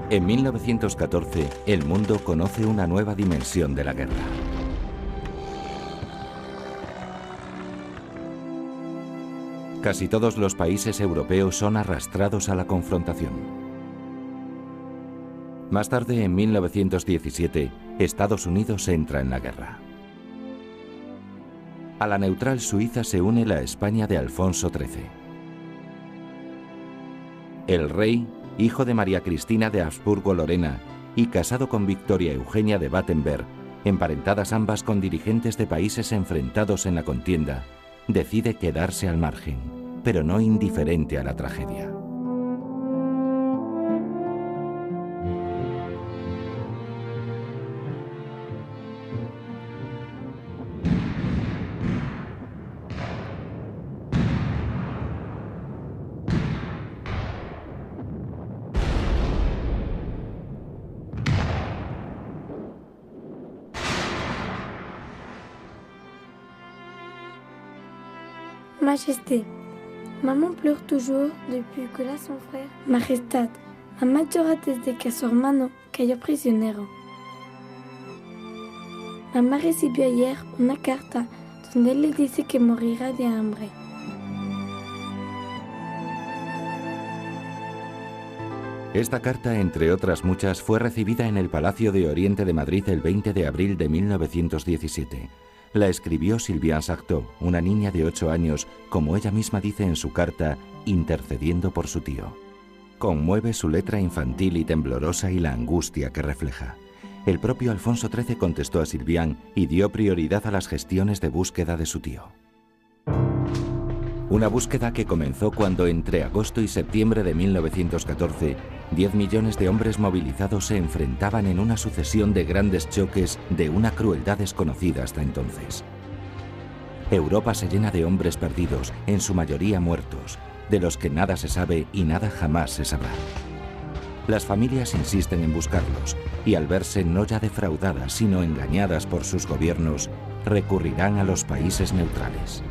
En 1914, el mundo conoce una nueva dimensión de la guerra. Casi todos los países europeos son arrastrados a la confrontación. Más tarde, en 1917, Estados Unidos entra en la guerra. A la neutral Suiza se une la España de Alfonso XIII. El rey, hijo de María Cristina de Habsburgo-Lorena y casado con Victoria Eugenia de Battenberg, emparentadas ambas con dirigentes de países enfrentados en la contienda, decide quedarse al margen, pero no indiferente a la tragedia. Majesté, maman pleure toujours depuis que la son frère. Majestad, mamá llora desde que su hermano cayó prisionero. Mamá recibió ayer una carta donde le dice que morirá de hambre. Esta carta, entre otras muchas, fue recibida en el Palacio de Oriente de Madrid el 20 de abril de 1917. La escribió Sylviane Sartot, una niña de 8 años, como ella misma dice en su carta, intercediendo por su tío. Conmueve su letra infantil y temblorosa y la angustia que refleja. El propio Alfonso XIII contestó a Sylviane y dio prioridad a las gestiones de búsqueda de su tío. Una búsqueda que comenzó cuando entre agosto y septiembre de 1914, 10 millones de hombres movilizados se enfrentaban en una sucesión de grandes choques de una crueldad desconocida hasta entonces. Europa se llena de hombres perdidos, en su mayoría muertos, de los que nada se sabe y nada jamás se sabrá. Las familias insisten en buscarlos y al verse no ya defraudadas, sino engañadas por sus gobiernos, recurrirán a los países neutrales.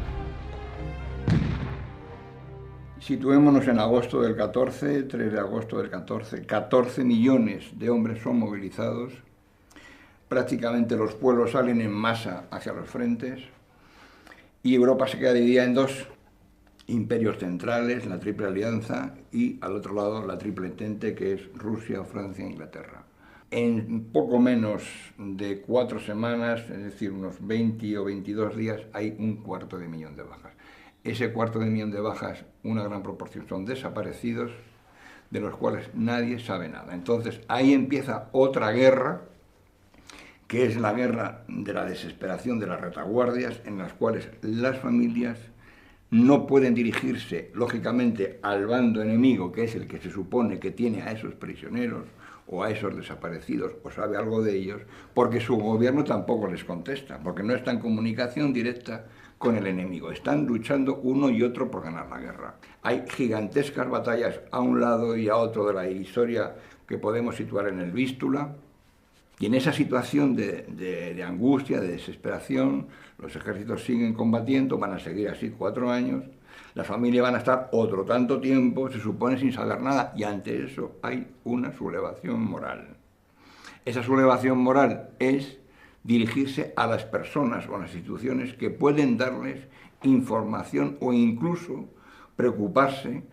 Situémonos en agosto del 14, 3 de agosto del 14, 14 millones de hombres son movilizados, prácticamente los pueblos salen en masa hacia los frentes y Europa se queda dividida en dos imperios centrales, la Triple Alianza y al otro lado la Triple Entente, que es Rusia, Francia e Inglaterra. En poco menos de 4 semanas, es decir, unos 20 o 22 días, hay 250.000 de bajas. Ese 250.000 de bajas, una gran proporción son desaparecidos, de los cuales nadie sabe nada. Entonces ahí empieza otra guerra, que es la guerra de la desesperación de las retaguardias, en las cuales las familias no pueden dirigirse, lógicamente, al bando enemigo, que es el que se supone que tiene a esos prisioneros o a esos desaparecidos, o sabe algo de ellos, porque su gobierno tampoco les contesta, porque no está en comunicación directa con el enemigo. Están luchando uno y otro por ganar la guerra. Hay gigantescas batallas a un lado y a otro de la historia que podemos situar en el Vístula, y en esa situación de angustia, de desesperación, los ejércitos siguen combatiendo, van a seguir así 4 años, las familias van a estar otro tanto tiempo, se supone sin saber nada, y ante eso hay una sublevación moral. Esa sublevación moral es dirigirse a las personas o a las instituciones que pueden darles información o incluso preocuparse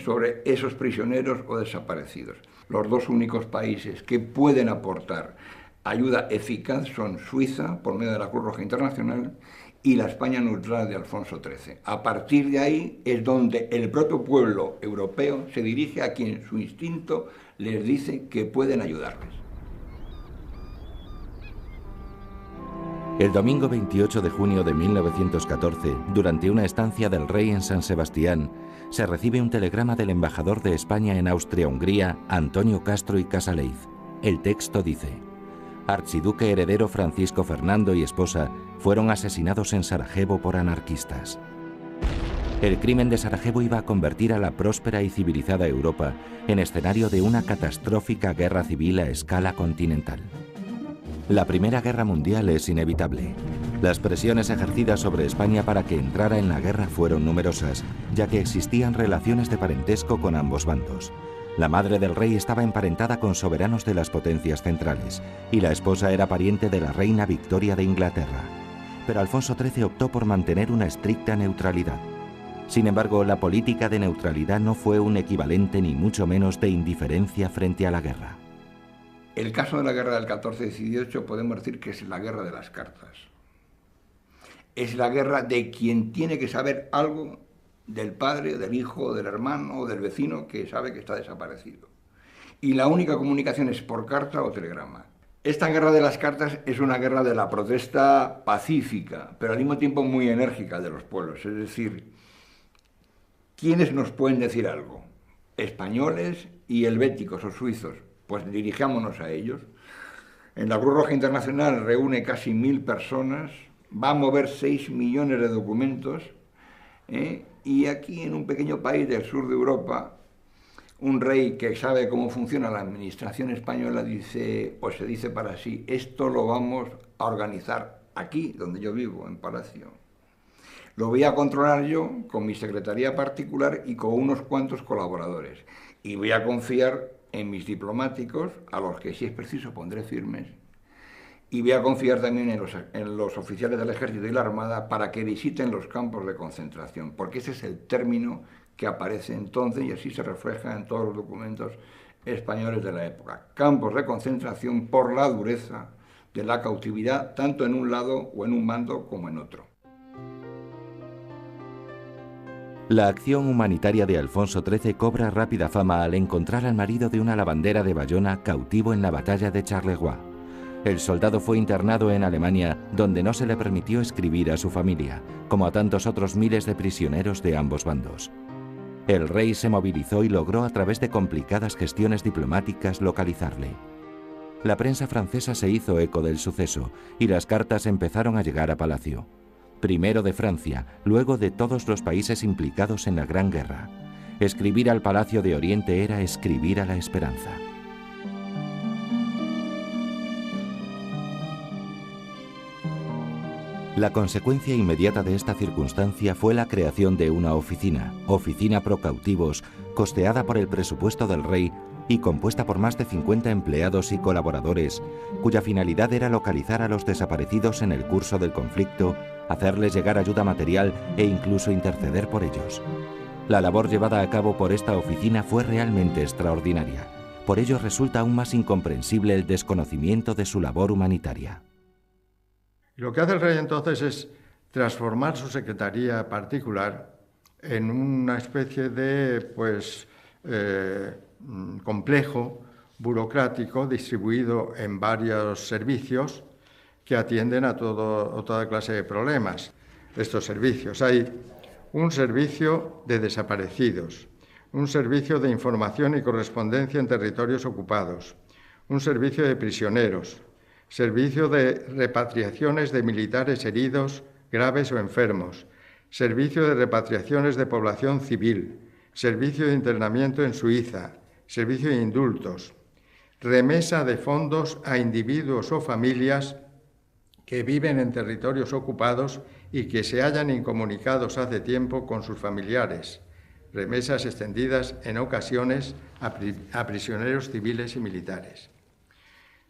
sobre esos prisioneros o desaparecidos. Los dos únicos países que pueden aportar ayuda eficaz son Suiza, por medio de la Cruz Roja Internacional, y la España neutral de Alfonso XIII. A partir de ahí es donde el propio pueblo europeo se dirige a quien su instinto les dice que pueden ayudarles. El domingo 28 de junio de 1914, durante una estancia del rey en San Sebastián, se recibe un telegrama del embajador de España en Austria-Hungría, Antonio Castro y Casaleith. El texto dice: Archiduque heredero Francisco Fernando y esposa fueron asesinados en Sarajevo por anarquistas. El crimen de Sarajevo iba a convertir a la próspera y civilizada Europa en escenario de una catastrófica guerra civil a escala continental. La Primera Guerra Mundial es inevitable. Las presiones ejercidas sobre España para que entrara en la guerra fueron numerosas, ya que existían relaciones de parentesco con ambos bandos. La madre del rey estaba emparentada con soberanos de las potencias centrales y la esposa era pariente de la reina Victoria de Inglaterra. Pero Alfonso XIII optó por mantener una estricta neutralidad. Sin embargo, la política de neutralidad no fue un equivalente ni mucho menos de indiferencia frente a la guerra. El caso de la guerra del 14-18 podemos decir que es la guerra de las cartas. Es la guerra de quien tiene que saber algo del padre, del hijo, del hermano o del vecino que sabe que está desaparecido. Y la única comunicación es por carta o telegrama. Esta guerra de las cartas es una guerra de la protesta pacífica, pero al mismo tiempo muy enérgica de los pueblos. Es decir, ¿quiénes nos pueden decir algo? Españoles y helvéticos o suizos. Pues dirijámonos a ellos. En la Cruz Roja Internacional reúne casi 1000 personas, va a mover 6 millones de documentos, y aquí en un pequeño país del sur de Europa, un rey que sabe cómo funciona la administración española dice, o se dice para sí, esto lo vamos a organizar aquí, donde yo vivo, en Palacio. Lo voy a controlar yo con mi secretaría particular y con unos cuantos colaboradores. Y voy a confiar en mis diplomáticos, a los que si es preciso pondré firmes, y voy a confiar también en los oficiales del ejército y la armada para que visiten los campos de concentración, porque ese es el término que aparece entonces y así se refleja en todos los documentos españoles de la época. Campos de concentración por la dureza de la cautividad, tanto en un lado o en un bando como en otro. La acción humanitaria de Alfonso XIII cobra rápida fama al encontrar al marido de una lavandera de Bayona cautivo en la batalla de Charleroi. El soldado fue internado en Alemania, donde no se le permitió escribir a su familia, como a tantos otros miles de prisioneros de ambos bandos. El rey se movilizó y logró a través de complicadas gestiones diplomáticas localizarle. La prensa francesa se hizo eco del suceso y las cartas empezaron a llegar a Palacio. Primero de Francia, luego de todos los países implicados en la Gran Guerra. Escribir al Palacio de Oriente era escribir a la esperanza. La consecuencia inmediata de esta circunstancia fue la creación de una oficina pro cautivos, costeada por el presupuesto del rey y compuesta por más de 50 empleados y colaboradores, cuya finalidad era localizar a los desaparecidos en el curso del conflicto, hacerles llegar ayuda material e incluso interceder por ellos. La labor llevada a cabo por esta oficina fue realmente extraordinaria. Por ello resulta aún más incomprensible el desconocimiento de su labor humanitaria. Lo que hace el rey entonces es transformar su secretaría particular en una especie de complejo burocrático distribuido en varios servicios que atienden a toda clase de problemas. Estos servicios, hay un servicio de desaparecidos, un servicio de información y correspondencia en territorios ocupados, un servicio de prisioneros, servicio de repatriaciones de militares heridos, graves o enfermos, servicio de repatriaciones de población civil, servicio de internamiento en Suiza, servicio de indultos, remesa de fondos a individuos o familias que viven en territorios ocupados y que se hallan incomunicados hace tiempo con sus familiares, remesas extendidas en ocasiones a prisioneros civiles y militares.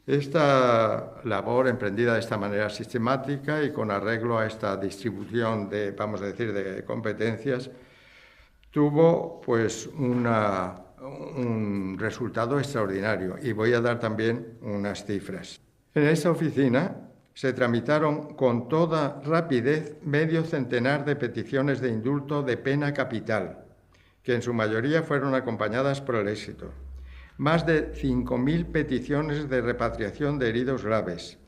Esta labor, emprendida de esta manera sistemática y con arreglo a esta distribución de competencias, tuvo un resultado extraordinario, y voy a dar también unas cifras. En esta oficina se tramitaron con toda rapidez medio centenar de peticiones de indulto de pena capital, que en su mayoría fueron acompañadas por el éxito. Más de 5.000 peticiones de repatriación de heridos graves,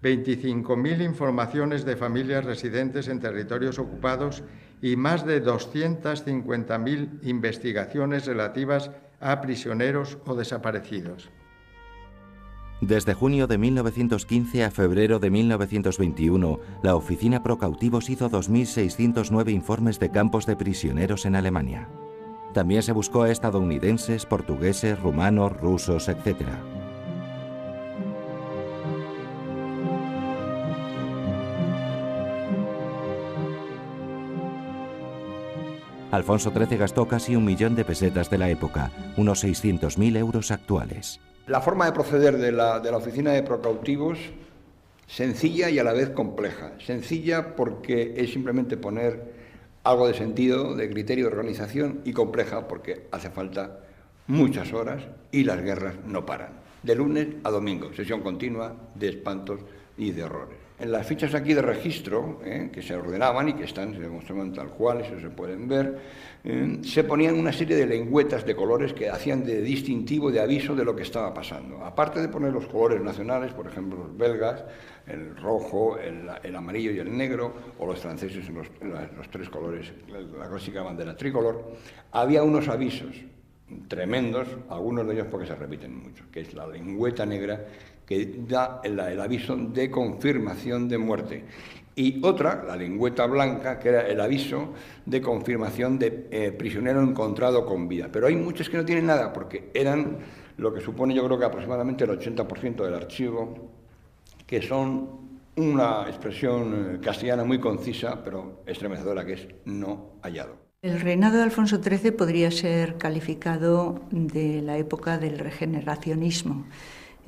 25.000 informaciones de familias residentes en territorios ocupados y más de 250.000 investigaciones relativas a prisioneros o desaparecidos. Desde junio de 1915 a febrero de 1921, la Oficina Pro Cautivos hizo 2.609 informes de campos de prisioneros en Alemania. También se buscó a estadounidenses, portugueses, rumanos, rusos, etc. Alfonso XIII gastó casi 1 millón de pesetas de la época, unos 600.000 euros actuales. La forma de proceder de la oficina de procautivos, sencilla y a la vez compleja. Sencilla porque es simplemente poner algo de sentido, de criterio de organización, y compleja porque hace falta muchas horas y las guerras no paran. De lunes a domingo, sesión continua de espantos y de horrores. En las fichas aquí de registro, que se ordenaban y que están, se demostraban tal cual, eso se pueden ver, se ponían una serie de lengüetas de colores que hacían de distintivo, de aviso de lo que estaba pasando. Aparte de poner los colores nacionales, por ejemplo los belgas, el rojo, el amarillo y el negro, o los franceses en los 3 colores, la clásica bandera tricolor, había unos avisos tremendos, algunos de ellos porque se repiten mucho, que es la lengüeta negra que da el aviso de confirmación de muerte, y otra, la lengüeta blanca, que era el aviso de confirmación de prisionero encontrado con vida. Pero hay muchos que no tienen nada, porque eran lo que supone, yo creo que aproximadamente el 80% del archivo, que son una expresión castellana muy concisa, pero estremecedora, que es no hallado. El reinado de Alfonso XIII podría ser calificado de la época del regeneracionismo.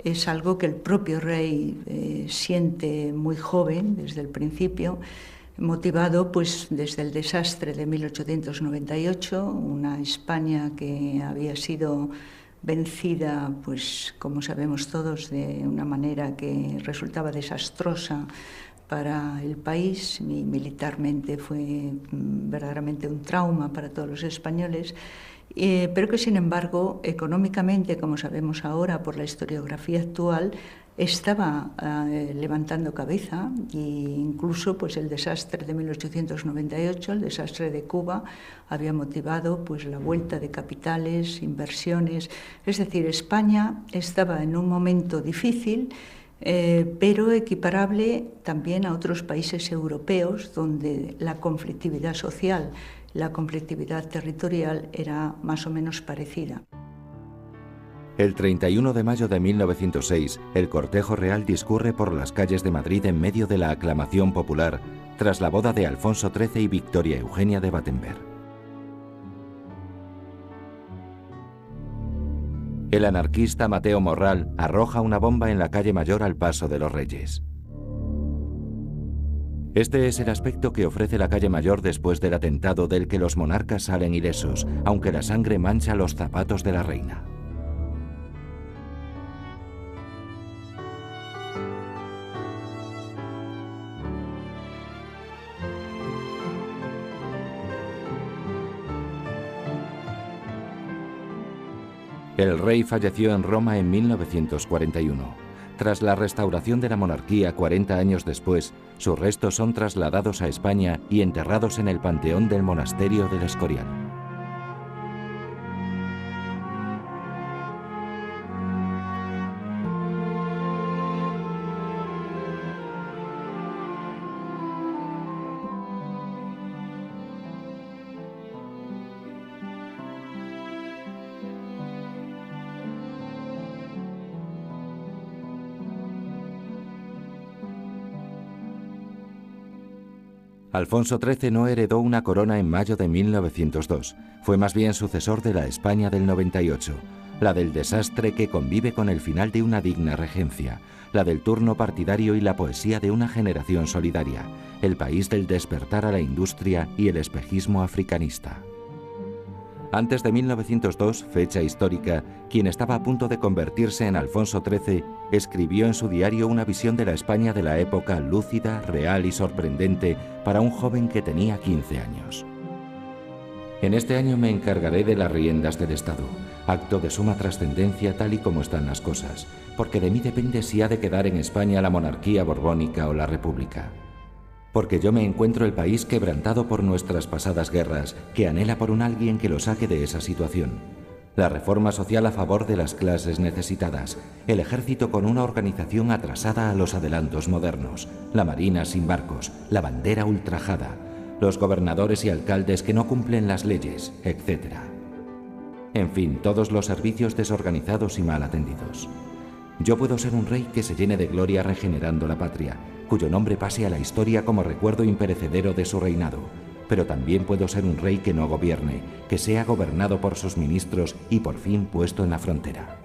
Es algo que el propio rey siente muy joven, desde el principio, motivado pues desde el desastre de 1898, una España que había sido vencida, pues como sabemos todos, de una manera que resultaba desastrosa para el país, y militarmente fue verdaderamente un trauma para todos los españoles, pero que sin embargo económicamente, como sabemos ahora por la historiografía actual, estaba levantando cabeza, e incluso pues el desastre de 1898, el desastre de Cuba, había motivado pues la vuelta de capitales, inversiones. Es decir, España estaba en un momento difícil, pero equiparable también a otros países europeos donde la conflictividad social, la conflictividad territorial era más o menos parecida. El 31 de mayo de 1906, el cortejo real discurre por las calles de Madrid en medio de la aclamación popular tras la boda de Alfonso XIII y Victoria Eugenia de Battenberg. El anarquista Mateo Morral arroja una bomba en la calle Mayor al paso de los Reyes. Este es el aspecto que ofrece la calle Mayor después del atentado del que los monarcas salen ilesos, aunque la sangre mancha los zapatos de la reina. El rey falleció en Roma en 1941. Tras la restauración de la monarquía 40 años después, sus restos son trasladados a España y enterrados en el panteón del monasterio del Escorial. Alfonso XIII no heredó una corona en mayo de 1902, fue más bien sucesor de la España del 98, la del desastre que convive con el final de una digna regencia, la del turno partidario y la poesía de una generación solidaria, el país del despertar a la industria y el espejismo africanista. Antes de 1902, fecha histórica, quien estaba a punto de convertirse en Alfonso XIII, escribió en su diario una visión de la España de la época lúcida, real y sorprendente para un joven que tenía 15 años. En este año me encargaré de las riendas del Estado, acto de suma trascendencia tal y como están las cosas, porque de mí depende si ha de quedar en España la monarquía borbónica o la república. Porque yo me encuentro el país quebrantado por nuestras pasadas guerras, que anhela por un alguien que lo saque de esa situación. La reforma social a favor de las clases necesitadas, el ejército con una organización atrasada a los adelantos modernos, la marina sin barcos, la bandera ultrajada, los gobernadores y alcaldes que no cumplen las leyes, etc. En fin, todos los servicios desorganizados y mal atendidos. Yo puedo ser un rey que se llene de gloria regenerando la patria, cuyo nombre pase a la historia como recuerdo imperecedero de su reinado, pero también puedo ser un rey que no gobierne, que sea gobernado por sus ministros y por fin puesto en la frontera.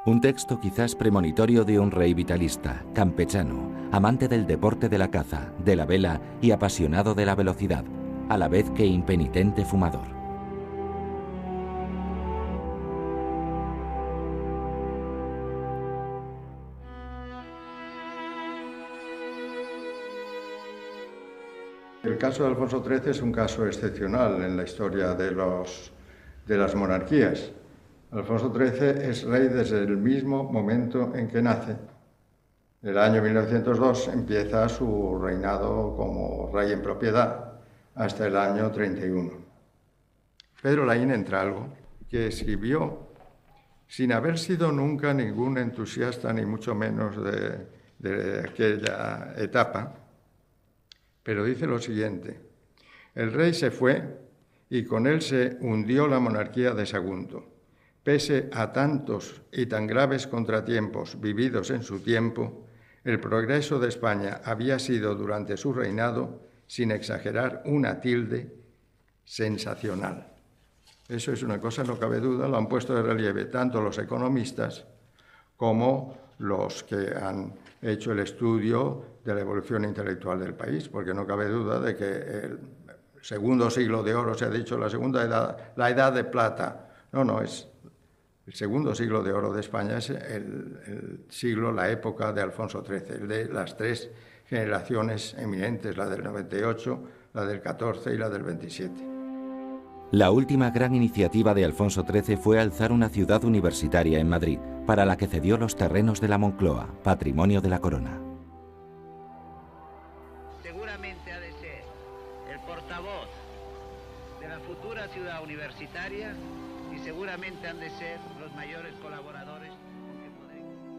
Un texto quizás premonitorio de un rey vitalista, campechano, amante del deporte de la caza, de la vela y apasionado de la velocidad, a la vez que impenitente fumador. El caso de Alfonso XIII es un caso excepcional en la historia de las monarquías. Alfonso XIII es rey desde el mismo momento en que nace. El año 1902 empieza su reinado como rey en propiedad hasta el año 31. Pedro Laín Entralgo, que escribió sin haber sido nunca ningún entusiasta, ni mucho menos de aquella etapa, pero dice lo siguiente: el rey se fue y con él se hundió la monarquía de Sagunto. Pese a tantos y tan graves contratiempos vividos en su tiempo, el progreso de España había sido durante su reinado, sin exagerar una tilde, sensacional. Eso es una cosa, no cabe duda, lo han puesto de relieve tanto los economistas como los que han hecho el estudio de la evolución intelectual del país, porque no cabe duda de que el segundo siglo de oro, se ha dicho la segunda edad, la edad de plata. No, es el segundo siglo de oro de España, es el siglo, la época de Alfonso XIII, el de las tres generaciones eminentes, la del 98, la del 14 y la del 27. La última gran iniciativa de Alfonso XIII fue alzar una ciudad universitaria en Madrid, para la que cedió los terrenos de la Moncloa, patrimonio de la corona. Seguramente ha de ser el portavoz de la futura ciudad universitaria y seguramente han de ser los mayores colaboradores.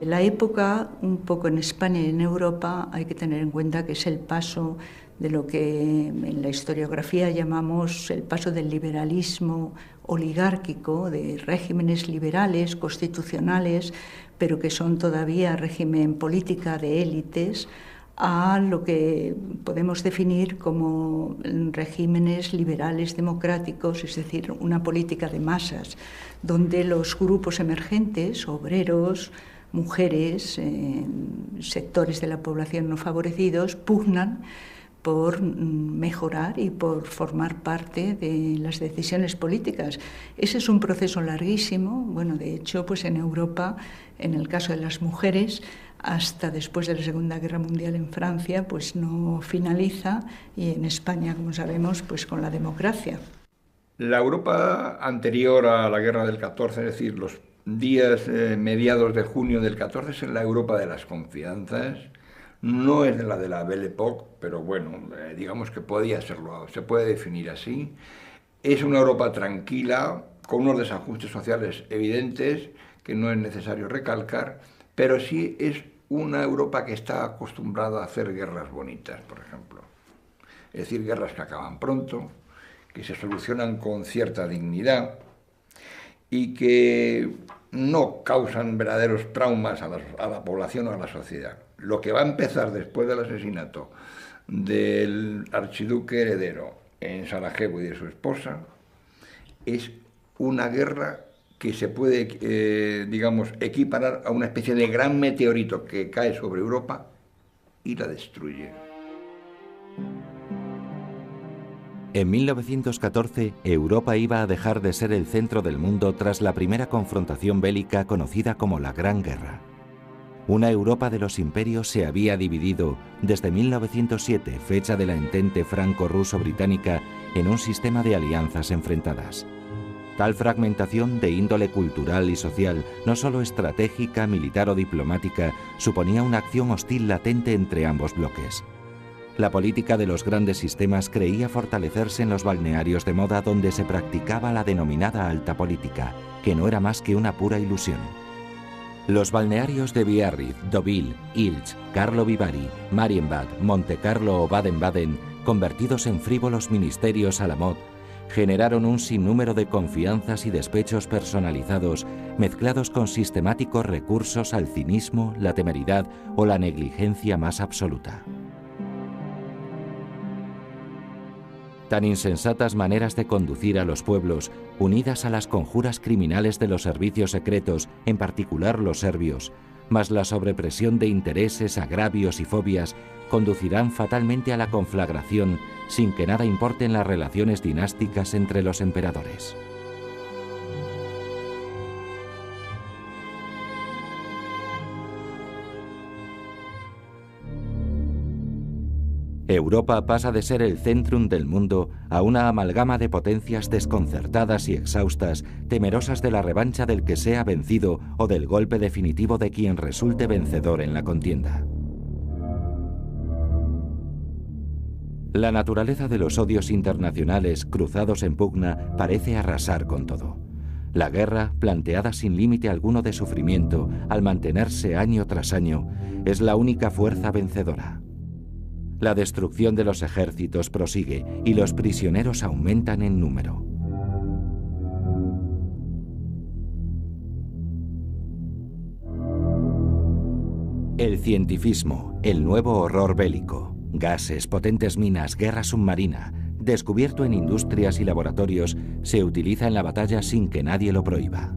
En la época, un poco en España y en Europa, hay que tener en cuenta que es el paso de lo que en la historiografía llamamos el paso del liberalismo oligárquico, de regímenes liberales, constitucionales, pero que son todavía régimen política de élites, a lo que podemos definir como regímenes liberales democráticos, es decir, una política de masas, donde los grupos emergentes, obreros, mujeres, sectores de la población no favorecidos, pugnan por mejorar y por formar parte de las decisiones políticas. Ese es un proceso larguísimo. Bueno, de hecho, pues en Europa, en el caso de las mujeres, hasta después de la Segunda Guerra Mundial en Francia, pues no finaliza, y en España, como sabemos, pues con la democracia. La Europa anterior a la Guerra del 14, es decir, los días mediados de junio del 14, es la Europa de las confianzas. No es la de la Belle Époque, pero bueno, digamos que podía serlo, se puede definir así. Es una Europa tranquila, con unos desajustes sociales evidentes, que no es necesario recalcar, pero sí es una Europa que está acostumbrada a hacer guerras bonitas, por ejemplo. Es decir, guerras que acaban pronto, que se solucionan con cierta dignidad y que no causan verdaderos traumas a la población o a la sociedad. Lo que va a empezar después del asesinato del archiduque heredero en Sarajevo y de su esposa es una guerra que se puede, digamos, equiparar a una especie de gran meteorito que cae sobre Europa y la destruye. En 1914, Europa iba a dejar de ser el centro del mundo tras la primera confrontación bélica conocida como la Gran Guerra. Una Europa de los imperios se había dividido desde 1907, fecha de la entente franco-ruso-británica, en un sistema de alianzas enfrentadas. Tal fragmentación de índole cultural y social, no solo estratégica, militar o diplomática, suponía una acción hostil latente entre ambos bloques. La política de los grandes sistemas creía fortalecerse en los balnearios de moda donde se practicaba la denominada alta política, que no era más que una pura ilusión. Los balnearios de Biarritz, Deauville, Ilz, Carlo Vivari, Marienbad, Montecarlo o Baden-Baden, convertidos en frívolos ministerios a la moda, generaron un sinnúmero de confianzas y despechos personalizados, mezclados con sistemáticos recursos al cinismo, la temeridad o la negligencia más absoluta. Tan insensatas maneras de conducir a los pueblos, unidas a las conjuras criminales de los servicios secretos, en particular los serbios, más la sobrepresión de intereses, agravios y fobias, conducirán fatalmente a la conflagración sin que nada importen las relaciones dinásticas entre los emperadores. Europa pasa de ser el centrum del mundo a una amalgama de potencias desconcertadas y exhaustas, temerosas de la revancha del que sea vencido o del golpe definitivo de quien resulte vencedor en la contienda. La naturaleza de los odios internacionales cruzados en pugna parece arrasar con todo. La guerra, planteada sin límite alguno de sufrimiento, al mantenerse año tras año, es la única fuerza vencedora. La destrucción de los ejércitos prosigue y los prisioneros aumentan en número. El cientifismo, el nuevo horror bélico, gases, potentes minas, guerra submarina, descubierto en industrias y laboratorios, se utiliza en la batalla sin que nadie lo prohíba.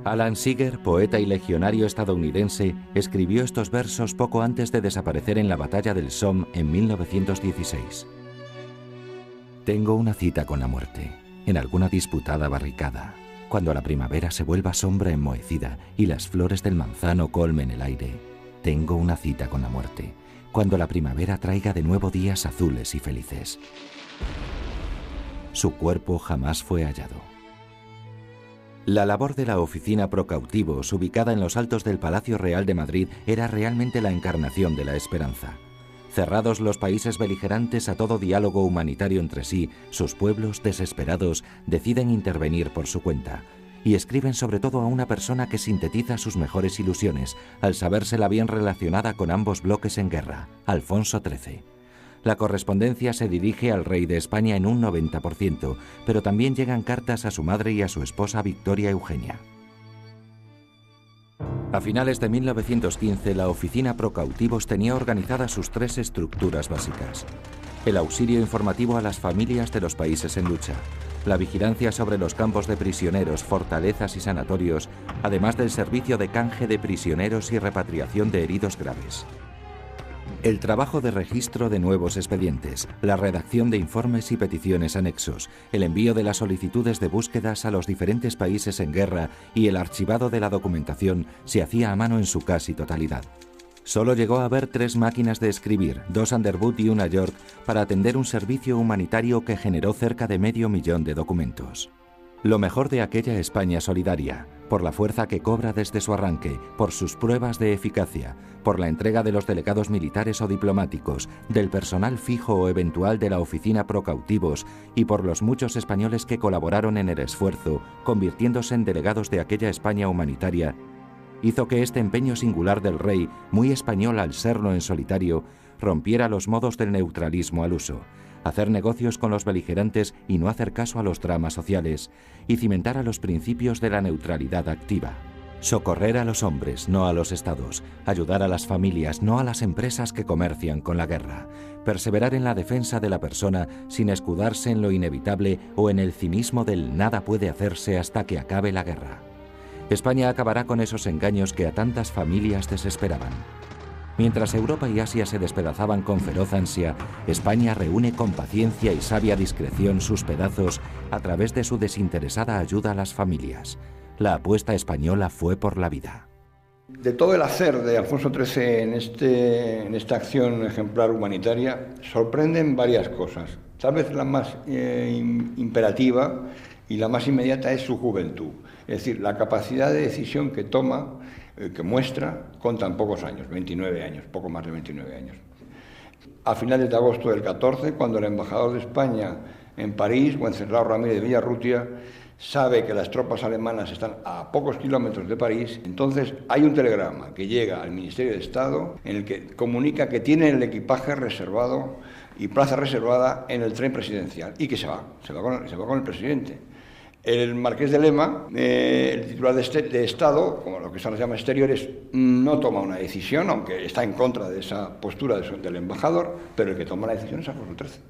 Alan Seeger, poeta y legionario estadounidense, escribió estos versos poco antes de desaparecer en la batalla del Somme en 1916. Tengo una cita con la muerte, en alguna disputada barricada, cuando la primavera se vuelva sombra enmohecida y las flores del manzano colmen el aire. Tengo una cita con la muerte, cuando la primavera traiga de nuevo días azules y felices. Su cuerpo jamás fue hallado. La labor de la oficina pro cautivos, ubicada en los altos del Palacio Real de Madrid, era realmente la encarnación de la esperanza. Cerrados los países beligerantes a todo diálogo humanitario entre sí, sus pueblos, desesperados, deciden intervenir por su cuenta. Y escriben sobre todo a una persona que sintetiza sus mejores ilusiones, al sabérsela bien relacionada con ambos bloques en guerra, Alfonso XIII. La correspondencia se dirige al rey de España en un 90%, pero también llegan cartas a su madre y a su esposa Victoria Eugenia. A finales de 1915, la oficina pro cautivos tenía organizadas sus tres estructuras básicas: el auxilio informativo a las familias de los países en lucha, la vigilancia sobre los campos de prisioneros, fortalezas y sanatorios, además del servicio de canje de prisioneros y repatriación de heridos graves. El trabajo de registro de nuevos expedientes, la redacción de informes y peticiones anexos, el envío de las solicitudes de búsquedas a los diferentes países en guerra y el archivado de la documentación se hacía a mano en su casi totalidad. Solo llegó a haber 3 máquinas de escribir, 2 Underwood y una York, para atender un servicio humanitario que generó cerca de 500.000 de documentos. Lo mejor de aquella España solidaria, por la fuerza que cobra desde su arranque, por sus pruebas de eficacia, por la entrega de los delegados militares o diplomáticos, del personal fijo o eventual de la oficina pro cautivos y por los muchos españoles que colaboraron en el esfuerzo, convirtiéndose en delegados de aquella España humanitaria, hizo que este empeño singular del rey, muy español al serlo en solitario, rompiera los modos del neutralismo al uso, hacer negocios con los beligerantes y no hacer caso a los dramas sociales, y cimentara los principios de la neutralidad activa. Socorrer a los hombres, no a los estados, ayudar a las familias, no a las empresas que comercian con la guerra, perseverar en la defensa de la persona sin escudarse en lo inevitable o en el cinismo del nada puede hacerse hasta que acabe la guerra. España acabará con esos engaños que a tantas familias desesperaban. Mientras Europa y Asia se despedazaban con feroz ansia, España reúne con paciencia y sabia discreción sus pedazos a través de su desinteresada ayuda a las familias. La apuesta española fue por la vida. De todo el hacer de Alfonso XIII en esta acción ejemplar humanitaria, sorprenden varias cosas. Tal vez la más imperativa y la más inmediata es su juventud. Es decir, la capacidad de decisión que toma, que muestra con tan pocos años, 29 años, poco más de 29 años. A finales de agosto del 14, cuando el embajador de España en París, Wenceslao Ramírez de Villarrutia, sabe que las tropas alemanas están a pocos kilómetros de París, entonces hay un telegrama que llega al Ministerio de Estado en el que comunica que tiene el equipaje reservado y plaza reservada en el tren presidencial y que se va con el presidente. El marqués de Lema, el titular de Estado, como lo que se llama exteriores, no toma una decisión, aunque está en contra de esa postura del embajador, pero el que toma la decisión es Alfonso XIII.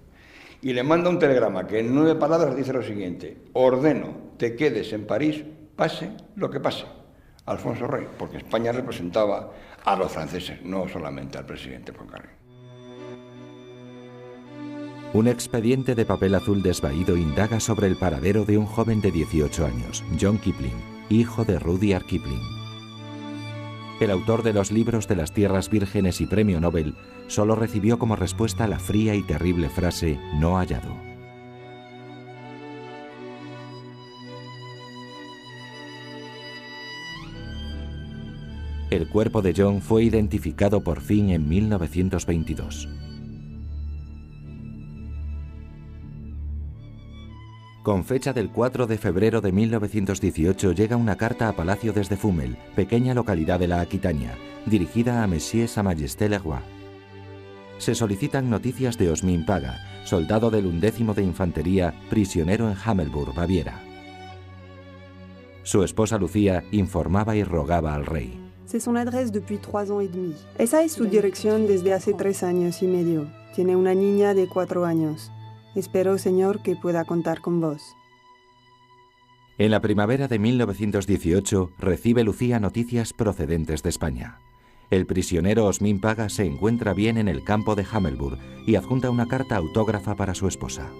Y le manda un telegrama que en 9 palabras dice lo siguiente: ordeno te quedes en París, pase lo que pase. Alfonso Rey, porque España representaba a los franceses, no solamente al presidente Poincaré. Un expediente de papel azul desvaído indaga sobre el paradero de un joven de 18 años, John Kipling, hijo de Rudyard Kipling. El autor de los libros de las Tierras Vírgenes y Premio Nobel solo recibió como respuesta la fría y terrible frase "no hallado". El cuerpo de John fue identificado por fin en 1922. Con fecha del 4 de febrero de 1918 llega una carta a Palacio desde Fumel, pequeña localidad de la Aquitania, dirigida a Monsieur Sa Majesté le Roi. Se solicitan noticias de Osmin Paga, soldado del 11º de Infantería, prisionero en Hamelburg, Baviera. Su esposa Lucía informaba y rogaba al rey. C'est son adresse depuis 3 ans et demi. Esa es su dirección desde hace 3 años y medio. Tiene una niña de 4 años. Espero, señor, que pueda contar con vos. En la primavera de 1918 recibe Lucía noticias procedentes de España. El prisionero Osmin Paga se encuentra bien en el campo de Hamelburg y adjunta una carta autógrafa para su esposa.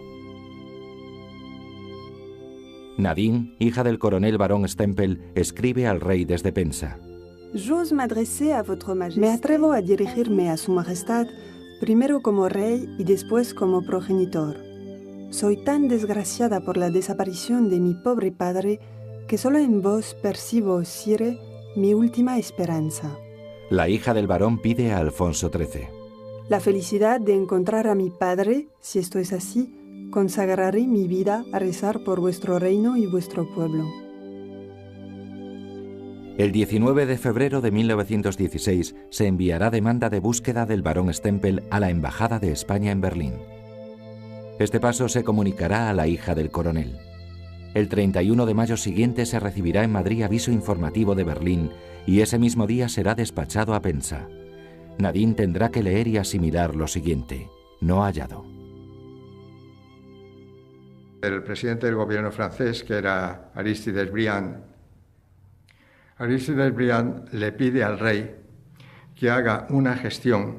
Nadine, hija del coronel barón Stempel, escribe al rey desde Pensa. J'ose m'adresser à votre majesté. Me atrevo a dirigirme a su majestad primero como rey y después como progenitor. Soy tan desgraciada por la desaparición de mi pobre padre que solo en vos percibo, sire, mi última esperanza. La hija del barón pide a Alfonso XIII. La felicidad de encontrar a mi padre, si esto es así, consagraré mi vida a rezar por vuestro reino y vuestro pueblo. El 19 de febrero de 1916 se enviará demanda de búsqueda del barón Stempel a la Embajada de España en Berlín. Este paso se comunicará a la hija del coronel. El 31 de mayo siguiente se recibirá en Madrid aviso informativo de Berlín y ese mismo día será despachado a Pensa. Nadine tendrá que leer y asimilar lo siguiente: no hallado. El presidente del gobierno francés, que era Aristide Briand, le pide al rey que haga una gestión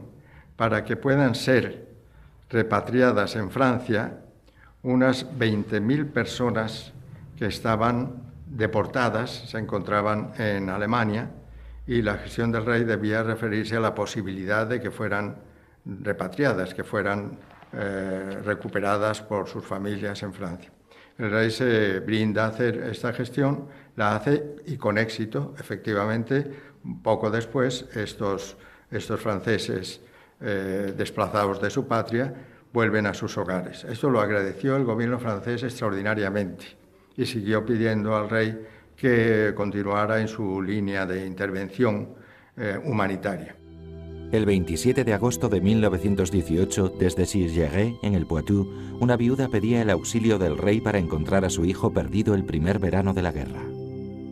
para que puedan ser repatriadas en Francia unas 20.000 personas que estaban deportadas, se encontraban en Alemania, y la gestión del rey debía referirse a la posibilidad de que fueran repatriadas, que fueran recuperadas por sus familias en Francia. El rey se brinda a hacer esta gestión, la hace y con éxito. Efectivamente, poco después, estos franceses desplazados de su patria vuelven a sus hogares. Esto lo agradeció el gobierno francés extraordinariamente y siguió pidiendo al rey que continuara en su línea de intervención humanitaria. El 27 de agosto de 1918, desde Cirgeray, en el Poitou, una viuda pedía el auxilio del rey para encontrar a su hijo perdido el primer verano de la guerra.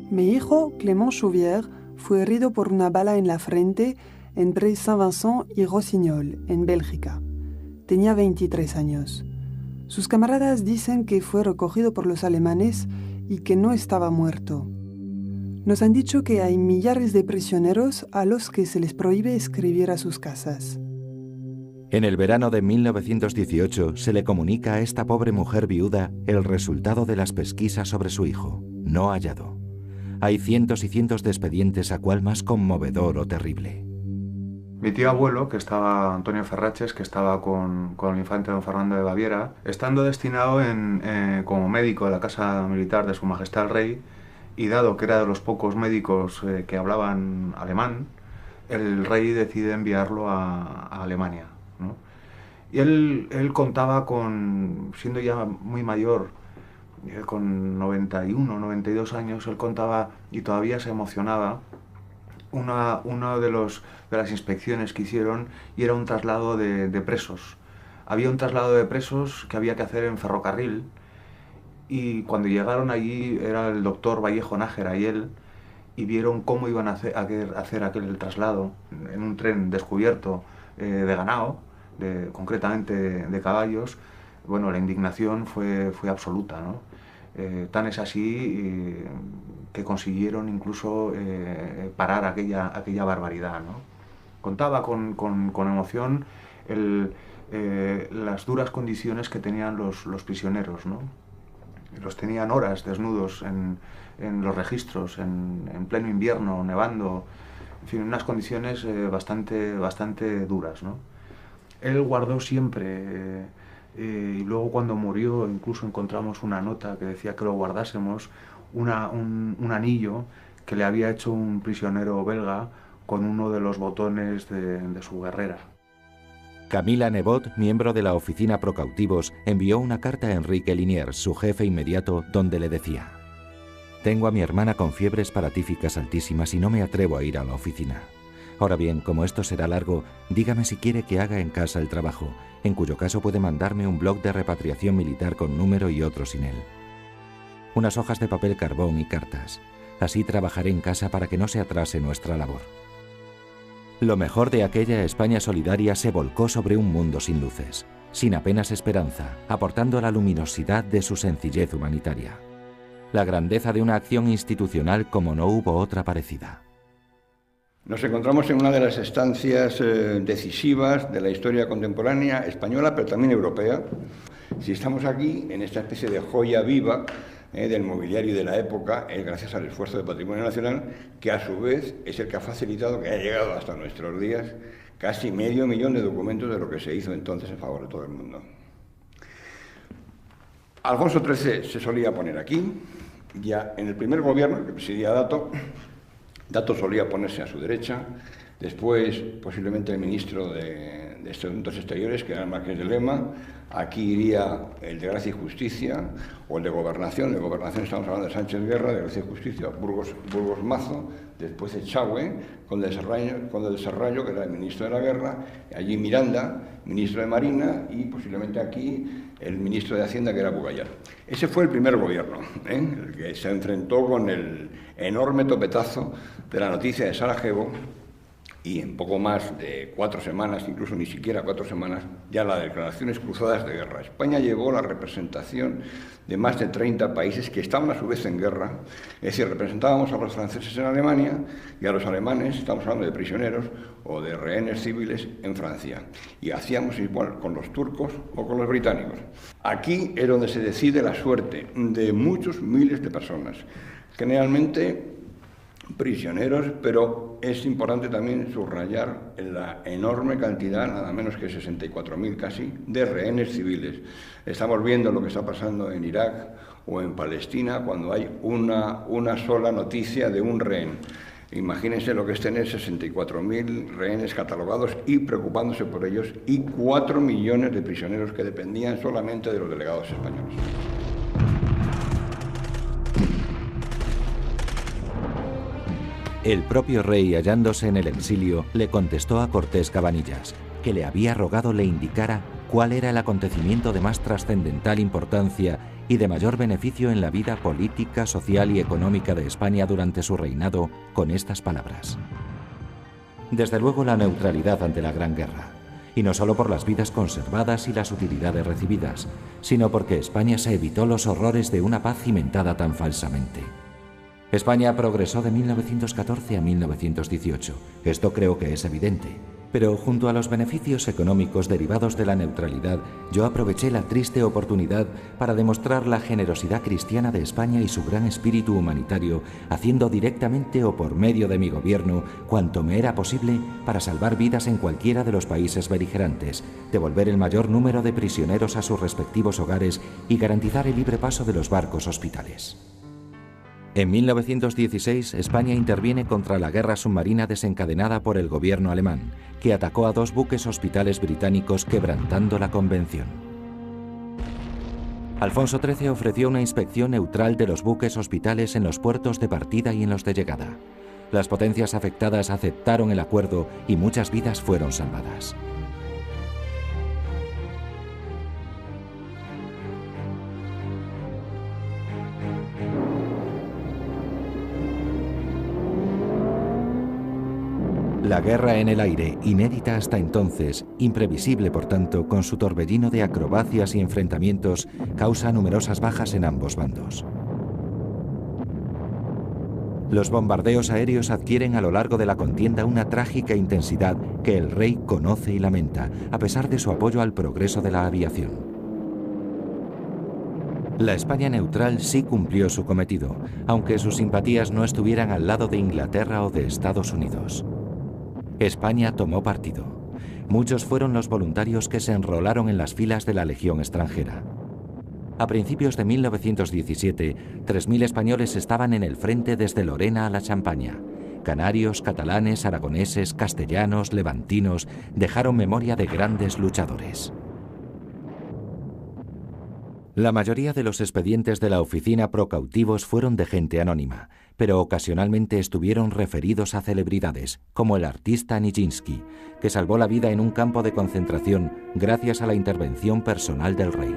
Mi hijo, Clément Chauvière, fue herido por una bala en la frente entre Saint-Vincent y Rossignol, en Bélgica. Tenía 23 años. Sus camaradas dicen que fue recogido por los alemanes y que no estaba muerto. Nos han dicho que hay millares de prisioneros a los que se les prohíbe escribir a sus casas. En el verano de 1918 se le comunica a esta pobre mujer viuda el resultado de las pesquisas sobre su hijo, no hallado. Hay cientos y cientos de expedientes, a cuál más conmovedor o terrible. Mi tío abuelo, que estaba, Antonio Ferraches, que estaba con el infante don Fernando de Baviera, estando destinado como médico de la Casa Militar de Su Majestad el Rey, y dado que era de los pocos médicos que hablaban alemán, el rey decide enviarlo a Alemania, ¿no? Y él contaba con, siendo ya muy mayor, con 91, 92 años, él contaba y todavía se emocionaba una de las inspecciones que hicieron, y era un traslado de presos. Había un traslado de presos que había que hacer en ferrocarril, y cuando llegaron allí era el doctor Vallejo Nájera y él, y vieron cómo iban a hacer aquel traslado en un tren descubierto de ganado, concretamente de caballos. Bueno, la indignación fue absoluta, ¿no? Tan es así que consiguieron incluso parar aquella barbaridad, ¿no? Contaba con emoción las duras condiciones que tenían los prisioneros, ¿no? Los tenían horas desnudos en los registros, en pleno invierno, nevando, en fin, unas condiciones bastante duras, ¿no? Él guardó siempre, y luego cuando murió incluso encontramos una nota que decía que lo guardásemos, un anillo que le había hecho un prisionero belga con uno de los botones de su guerrera. Camila Nebot, miembro de la oficina Procautivos, envió una carta a Enrique Liniers, su jefe inmediato, donde le decía: «Tengo a mi hermana con fiebres paratíficas altísimas y no me atrevo a ir a la oficina. Ahora bien, como esto será largo, dígame si quiere que haga en casa el trabajo, en cuyo caso puede mandarme un blog de repatriación militar con número y otro sin él. Unas hojas de papel carbón y cartas. Así trabajaré en casa para que no se atrase nuestra labor». Lo mejor de aquella España solidaria se volcó sobre un mundo sin luces, sin apenas esperanza, aportando la luminosidad de su sencillez humanitaria. La grandeza de una acción institucional como no hubo otra parecida. Nos encontramos en una de las estancias decisivas de la historia contemporánea española, pero también europea. Si estamos aquí, en esta especie de joya viva del mobiliario de la época, es gracias al esfuerzo del Patrimonio Nacional, que a su vez es el que ha facilitado que haya llegado hasta nuestros días casi 500.000 de documentos de lo que se hizo entonces en favor de todo el mundo. Alfonso XIII se solía poner aquí, ya en el primer gobierno que presidía Dato solía ponerse a su derecha, después posiblemente el ministro de Asuntos Exteriores, que era el Marqués de Lema. Aquí iría el de Gracia y Justicia, o el de Gobernación. De Gobernación estamos hablando de Sánchez Guerra, de Gracia y Justicia, Burgos Mazo, después Echagüe, con el de Serrallo, que era el ministro de la Guerra, allí Miranda, ministro de Marina, y posiblemente aquí el ministro de Hacienda, que era Bugallar. Ese fue el primer gobierno, el que se enfrentó con el enorme topetazo de la noticia de Sarajevo, y en poco más de 4 semanas, incluso ni siquiera 4 semanas, ya las declaraciones cruzadas de guerra. España llevó la representación de más de 30 países que estaban a su vez en guerra. Es decir, representábamos a los franceses en Alemania y a los alemanes, estamos hablando de prisioneros o de rehenes civiles, en Francia. Y hacíamos igual con los turcos o con los británicos. Aquí es donde se decide la suerte de muchos miles de personas, generalmente prisioneros, pero es importante también subrayar la enorme cantidad, nada menos que 64.000 casi, de rehenes civiles. Estamos viendo lo que está pasando en Irak o en Palestina cuando hay una sola noticia de un rehén. Imagínense lo que es tener 64.000 rehenes catalogados y preocupándose por ellos, y 4 millones de prisioneros que dependían solamente de los delegados españoles. El propio rey, hallándose en el exilio, le contestó a Cortés Cabanillas, que le había rogado le indicara cuál era el acontecimiento de más trascendental importancia y de mayor beneficio en la vida política, social y económica de España durante su reinado, con estas palabras: desde luego la neutralidad ante la Gran Guerra, y no solo por las vidas conservadas y las utilidades recibidas, sino porque España se evitó los horrores de una paz cimentada tan falsamente. España progresó de 1914 a 1918, esto creo que es evidente, pero junto a los beneficios económicos derivados de la neutralidad, yo aproveché la triste oportunidad para demostrar la generosidad cristiana de España y su gran espíritu humanitario, haciendo directamente o por medio de mi gobierno cuanto me era posible para salvar vidas en cualquiera de los países beligerantes, devolver el mayor número de prisioneros a sus respectivos hogares y garantizar el libre paso de los barcos hospitales. En 1916, España interviene contra la guerra submarina desencadenada por el gobierno alemán, que atacó a 2 buques hospitales británicos quebrantando la convención. Alfonso XIII ofreció una inspección neutral de los buques hospitales en los puertos de partida y en los de llegada. Las potencias afectadas aceptaron el acuerdo y muchas vidas fueron salvadas. La guerra en el aire, inédita hasta entonces, imprevisible por tanto, con su torbellino de acrobacias y enfrentamientos, causa numerosas bajas en ambos bandos. Los bombardeos aéreos adquieren a lo largo de la contienda una trágica intensidad que el rey conoce y lamenta, a pesar de su apoyo al progreso de la aviación. La España neutral sí cumplió su cometido, aunque sus simpatías no estuvieran al lado de Inglaterra o de Estados Unidos. España tomó partido. Muchos fueron los voluntarios que se enrolaron en las filas de la Legión extranjera. A principios de 1917, 3.000 españoles estaban en el frente desde Lorena a la Champaña. Canarios, catalanes, aragoneses, castellanos, levantinos dejaron memoria de grandes luchadores. La mayoría de los expedientes de la oficina pro cautivos fueron de gente anónima, pero ocasionalmente estuvieron referidos a celebridades, como el artista Nijinsky, que salvó la vida en un campo de concentración gracias a la intervención personal del rey.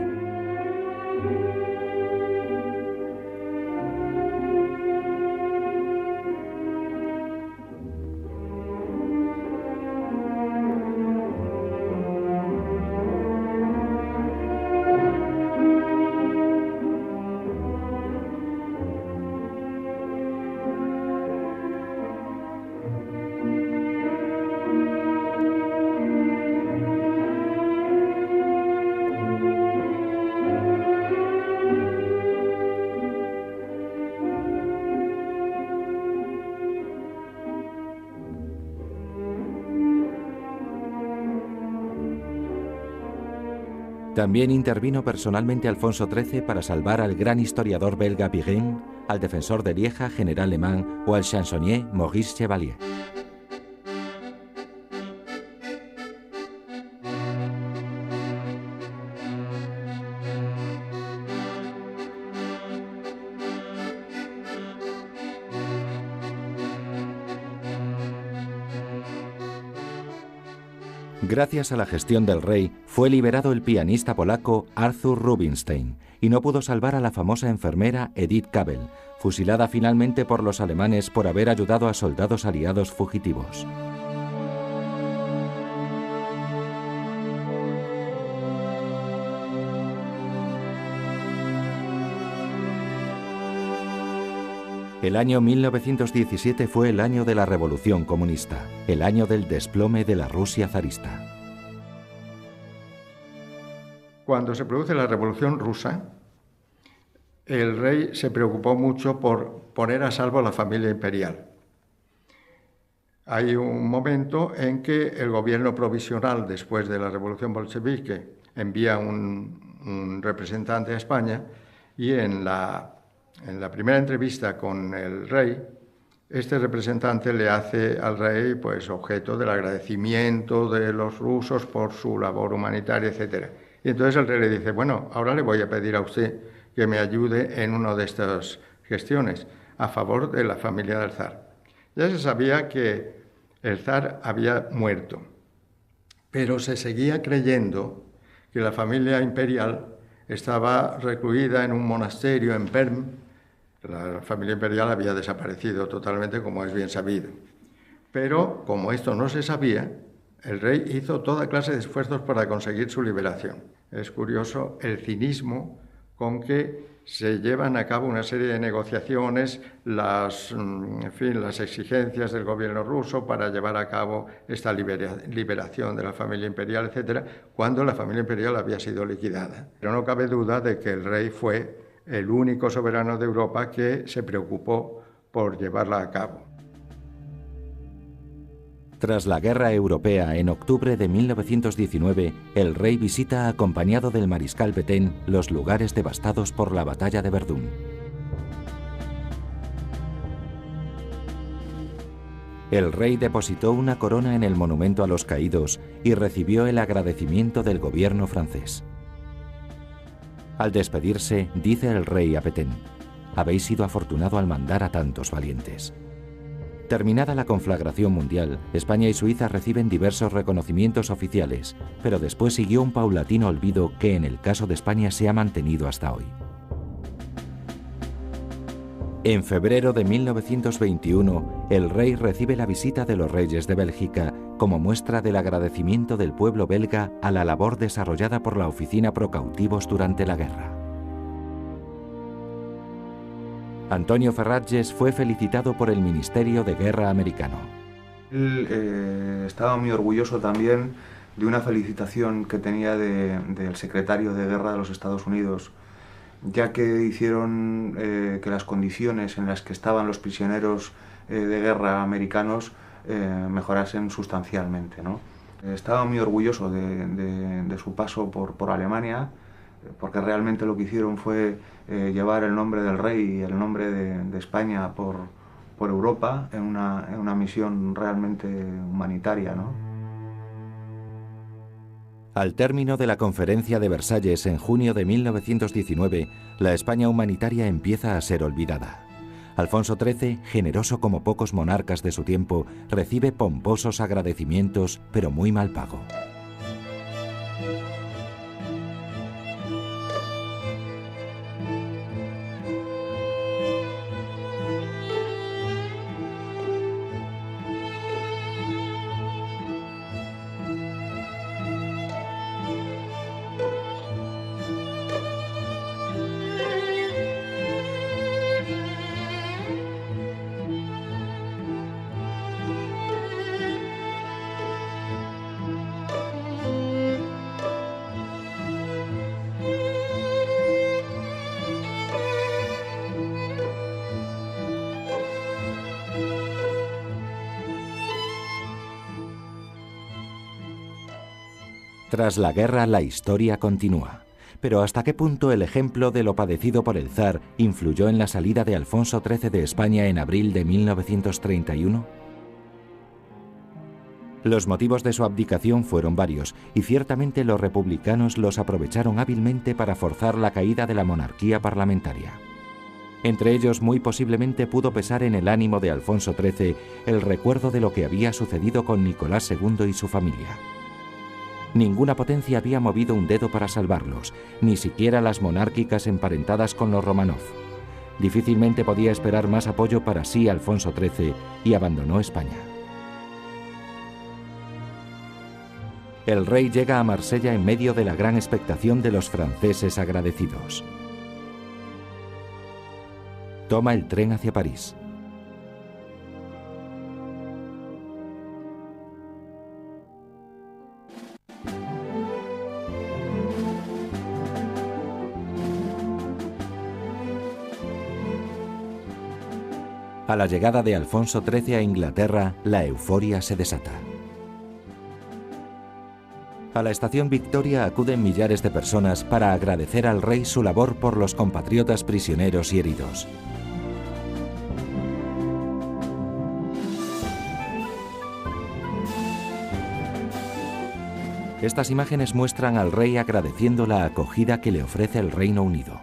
También intervino personalmente Alfonso XIII para salvar al gran historiador belga Biguin, al defensor de Lieja, general alemán, o al chansonnier Maurice Chevalier. Gracias a la gestión del rey, fue liberado el pianista polaco Arthur Rubinstein y no pudo salvar a la famosa enfermera Edith Cavell, fusilada finalmente por los alemanes por haber ayudado a soldados aliados fugitivos. El año 1917 fue el año de la Revolución Comunista, el año del desplome de la Rusia zarista. Cuando se produce la Revolución Rusa, el rey se preocupó mucho por poner a salvo a la familia imperial. Hay un momento en que el gobierno provisional, después de la Revolución Bolchevique, envía un representante a España y en la primera entrevista con el rey, este representante le hace al rey pues, objeto del agradecimiento de los rusos por su labor humanitaria, etc. Y entonces el rey le dice, bueno, ahora le voy a pedir a usted que me ayude en una de estas gestiones a favor de la familia del zar. Ya se sabía que el zar había muerto, pero se seguía creyendo que la familia imperial estaba recluida en un monasterio en Perm. La familia imperial había desaparecido totalmente, como es bien sabido. Pero, como esto no se sabía, el rey hizo toda clase de esfuerzos para conseguir su liberación. Es curioso el cinismo con que se llevan a cabo una serie de negociaciones, las exigencias del gobierno ruso para llevar a cabo esta liberación de la familia imperial, etcétera, cuando la familia imperial había sido liquidada. Pero no cabe duda de que el rey fue el único soberano de Europa que se preocupó por llevarla a cabo. Tras la Guerra Europea, en octubre de 1919, el rey visita acompañado del mariscal Pétain los lugares devastados por la batalla de Verdún. El rey depositó una corona en el monumento a los caídos y recibió el agradecimiento del gobierno francés. Al despedirse, dice el rey a Petén: «Habéis sido afortunado al mandar a tantos valientes». Terminada la conflagración mundial, España y Suiza reciben diversos reconocimientos oficiales, pero después siguió un paulatino olvido que en el caso de España se ha mantenido hasta hoy. En febrero de 1921, el rey recibe la visita de los reyes de Bélgica como muestra del agradecimiento del pueblo belga a la labor desarrollada por la Oficina Pro Cautivos durante la guerra. Antonio Ferraches fue felicitado por el Ministerio de Guerra americano. Él estaba muy orgulloso también de una felicitación que tenía del secretario de Guerra de los Estados Unidos, ya que hicieron que las condiciones en las que estaban los prisioneros de guerra americanos mejorasen sustancialmente, ¿no? Estaba muy orgulloso de su paso por Alemania, porque realmente lo que hicieron fue llevar el nombre del rey y el nombre de España por Europa en una misión realmente humanitaria, ¿no? Al término de la Conferencia de Versalles en junio de 1919, la España humanitaria empieza a ser olvidada. Alfonso XIII, generoso como pocos monarcas de su tiempo, recibe pomposos agradecimientos, pero muy mal pago. Tras la guerra, la historia continúa. Pero ¿hasta qué punto el ejemplo de lo padecido por el zar influyó en la salida de Alfonso XIII de España en abril de 1931? Los motivos de su abdicación fueron varios, y ciertamente los republicanos los aprovecharon hábilmente para forzar la caída de la monarquía parlamentaria. Entre ellos, muy posiblemente pudo pesar en el ánimo de Alfonso XIII el recuerdo de lo que había sucedido con Nicolás II y su familia. Ninguna potencia había movido un dedo para salvarlos, ni siquiera las monárquicas emparentadas con los Románov. Difícilmente podía esperar más apoyo para sí Alfonso XIII y abandonó España. El rey llega a Marsella en medio de la gran expectación de los franceses agradecidos. Toma el tren hacia París. A la llegada de Alfonso XIII a Inglaterra, la euforia se desata. A la estación Victoria acuden millares de personas para agradecer al rey su labor por los compatriotas prisioneros y heridos. Estas imágenes muestran al rey agradeciendo la acogida que le ofrece el Reino Unido.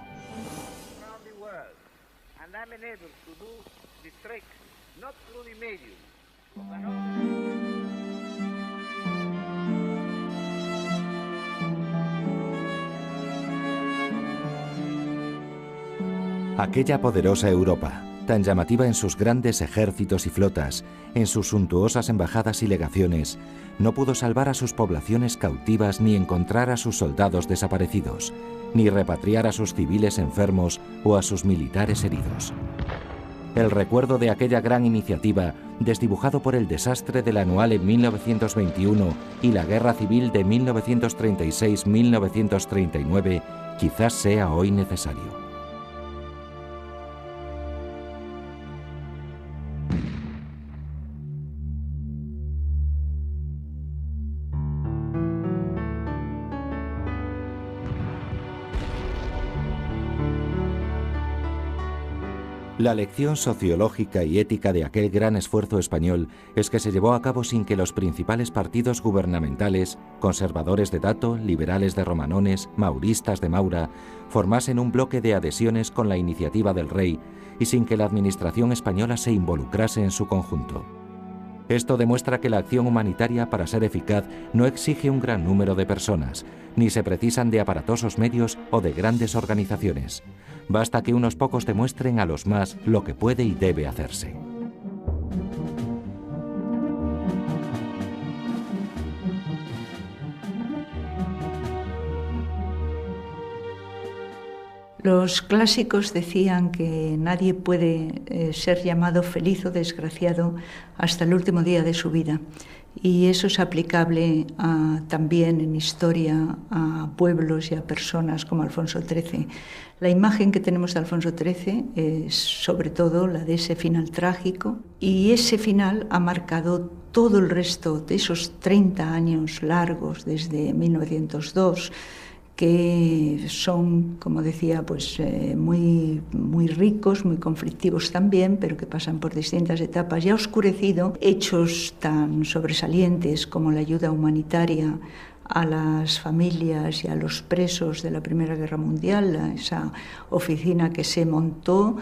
Aquella poderosa Europa, tan llamativa en sus grandes ejércitos y flotas, en sus suntuosas embajadas y legaciones, no pudo salvar a sus poblaciones cautivas ni encontrar a sus soldados desaparecidos, ni repatriar a sus civiles enfermos o a sus militares heridos. El recuerdo de aquella gran iniciativa, desdibujado por el desastre del anual en 1921 y la guerra civil de 1936-1939, quizás sea hoy necesario. La lección sociológica y ética de aquel gran esfuerzo español es que se llevó a cabo sin que los principales partidos gubernamentales, conservadores de Dato, liberales de Romanones, mauristas de Maura, formasen un bloque de adhesiones con la iniciativa del rey y sin que la administración española se involucrase en su conjunto. Esto demuestra que la acción humanitaria, para ser eficaz, no exige un gran número de personas, ni se precisan de aparatosos medios o de grandes organizaciones. Basta que unos pocos demuestren a los más lo que puede y debe hacerse. Los clásicos decían que nadie puede ser llamado feliz o desgraciado hasta el último día de su vida. Y eso es aplicable también en historia a pueblos y a personas como Alfonso XIII. La imagen que tenemos de Alfonso XIII es sobre todo la de ese final trágico, y ese final ha marcado todo el resto de esos 30 años largos desde 1902, que son, como decía, pues muy ricos, muy conflictivos también, pero que pasan por distintas etapas, y ha oscurecido hechos tan sobresalientes como la ayuda humanitaria a las familias y a los presos de la Primera Guerra Mundial, esa oficina que se montó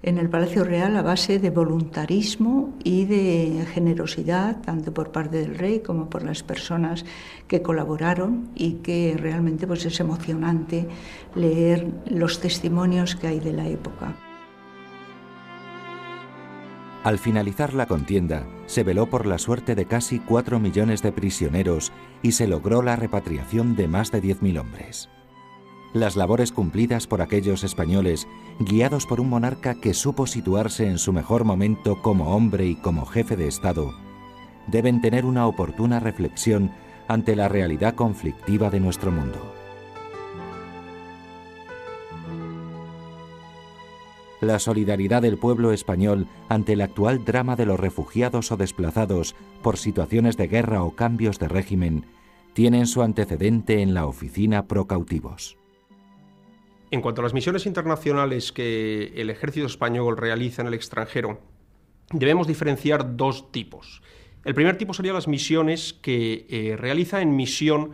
en el Palacio Real a base de voluntarismo y de generosidad, tanto por parte del rey como por las personas que colaboraron, y que realmente pues, es emocionante leer los testimonios que hay de la época. Al finalizar la contienda, se veló por la suerte de casi 4 millones de prisioneros y se logró la repatriación de más de 10.000 hombres. Las labores cumplidas por aquellos españoles, guiados por un monarca que supo situarse en su mejor momento como hombre y como jefe de Estado, deben tener una oportuna reflexión ante la realidad conflictiva de nuestro mundo. La solidaridad del pueblo español ante el actual drama de los refugiados o desplazados por situaciones de guerra o cambios de régimen tienen su antecedente en la Oficina Pro Cautivos. En cuanto a las misiones internacionales que el ejército español realiza en el extranjero, debemos diferenciar dos tipos. El primer tipo serían las misiones que realiza en misión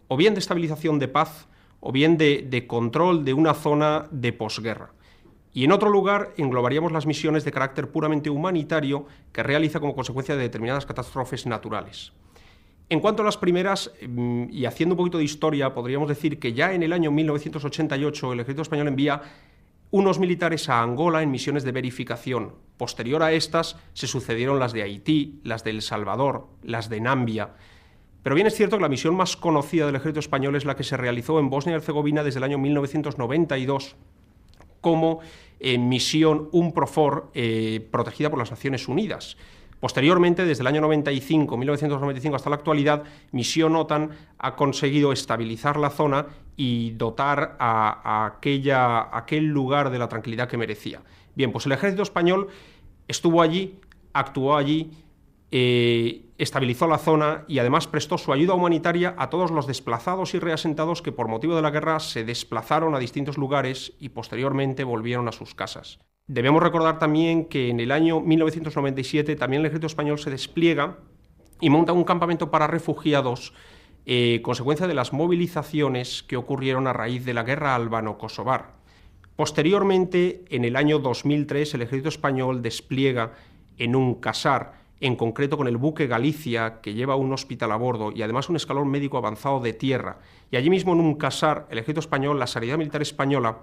o bien de estabilización de paz o bien de control de una zona de posguerra. Y en otro lugar englobaríamos las misiones de carácter puramente humanitario que realiza como consecuencia de determinadas catástrofes naturales. En cuanto a las primeras, y haciendo un poquito de historia, podríamos decir que ya en el año 1988 el ejército español envía unos militares a Angola en misiones de verificación. Posterior a estas se sucedieron las de Haití, las de El Salvador, las de Nambia. Pero bien es cierto que la misión más conocida del ejército español es la que se realizó en Bosnia y Herzegovina desde el año 1992 como misión UNPROFOR protegida por las Naciones Unidas. Posteriormente, desde el año 1995 hasta la actualidad, Misión OTAN ha conseguido estabilizar la zona y dotar a aquel lugar de la tranquilidad que merecía. Bien, pues el ejército español estuvo allí, actuó allí, estabilizó la zona y además prestó su ayuda humanitaria a todos los desplazados y reasentados que por motivo de la guerra se desplazaron a distintos lugares y posteriormente volvieron a sus casas. Debemos recordar también que en el año 1997 también el ejército español se despliega y monta un campamento para refugiados, consecuencia de las movilizaciones que ocurrieron a raíz de la guerra albano-kosovar. Posteriormente, en el año 2003, el ejército español despliega en un casar, en concreto con el buque Galicia, que lleva un hospital a bordo y además un escalón médico avanzado de tierra. Y allí mismo en un casar, el ejército español, la Sanidad Militar Española,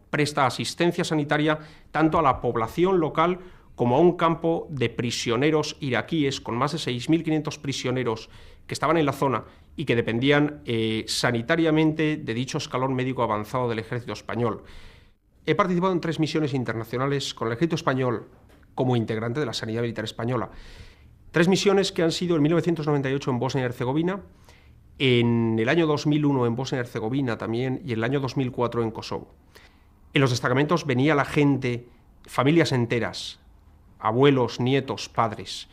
presta asistencia sanitaria tanto a la población local como a un campo de prisioneros iraquíes con más de 6.500 prisioneros que estaban en la zona y que dependían sanitariamente de dicho escalón médico avanzado del ejército español. He participado en 3 misiones internacionales con el ejército español como integrante de la Sanidad Militar Española. 3 misiones que han sido en 1998 en Bosnia y Herzegovina, en el año 2001 en Bosnia y Herzegovina también y en el año 2004 en Kosovo. En los destacamentos venía la gente, familias enteras, abuelos, nietos, padres,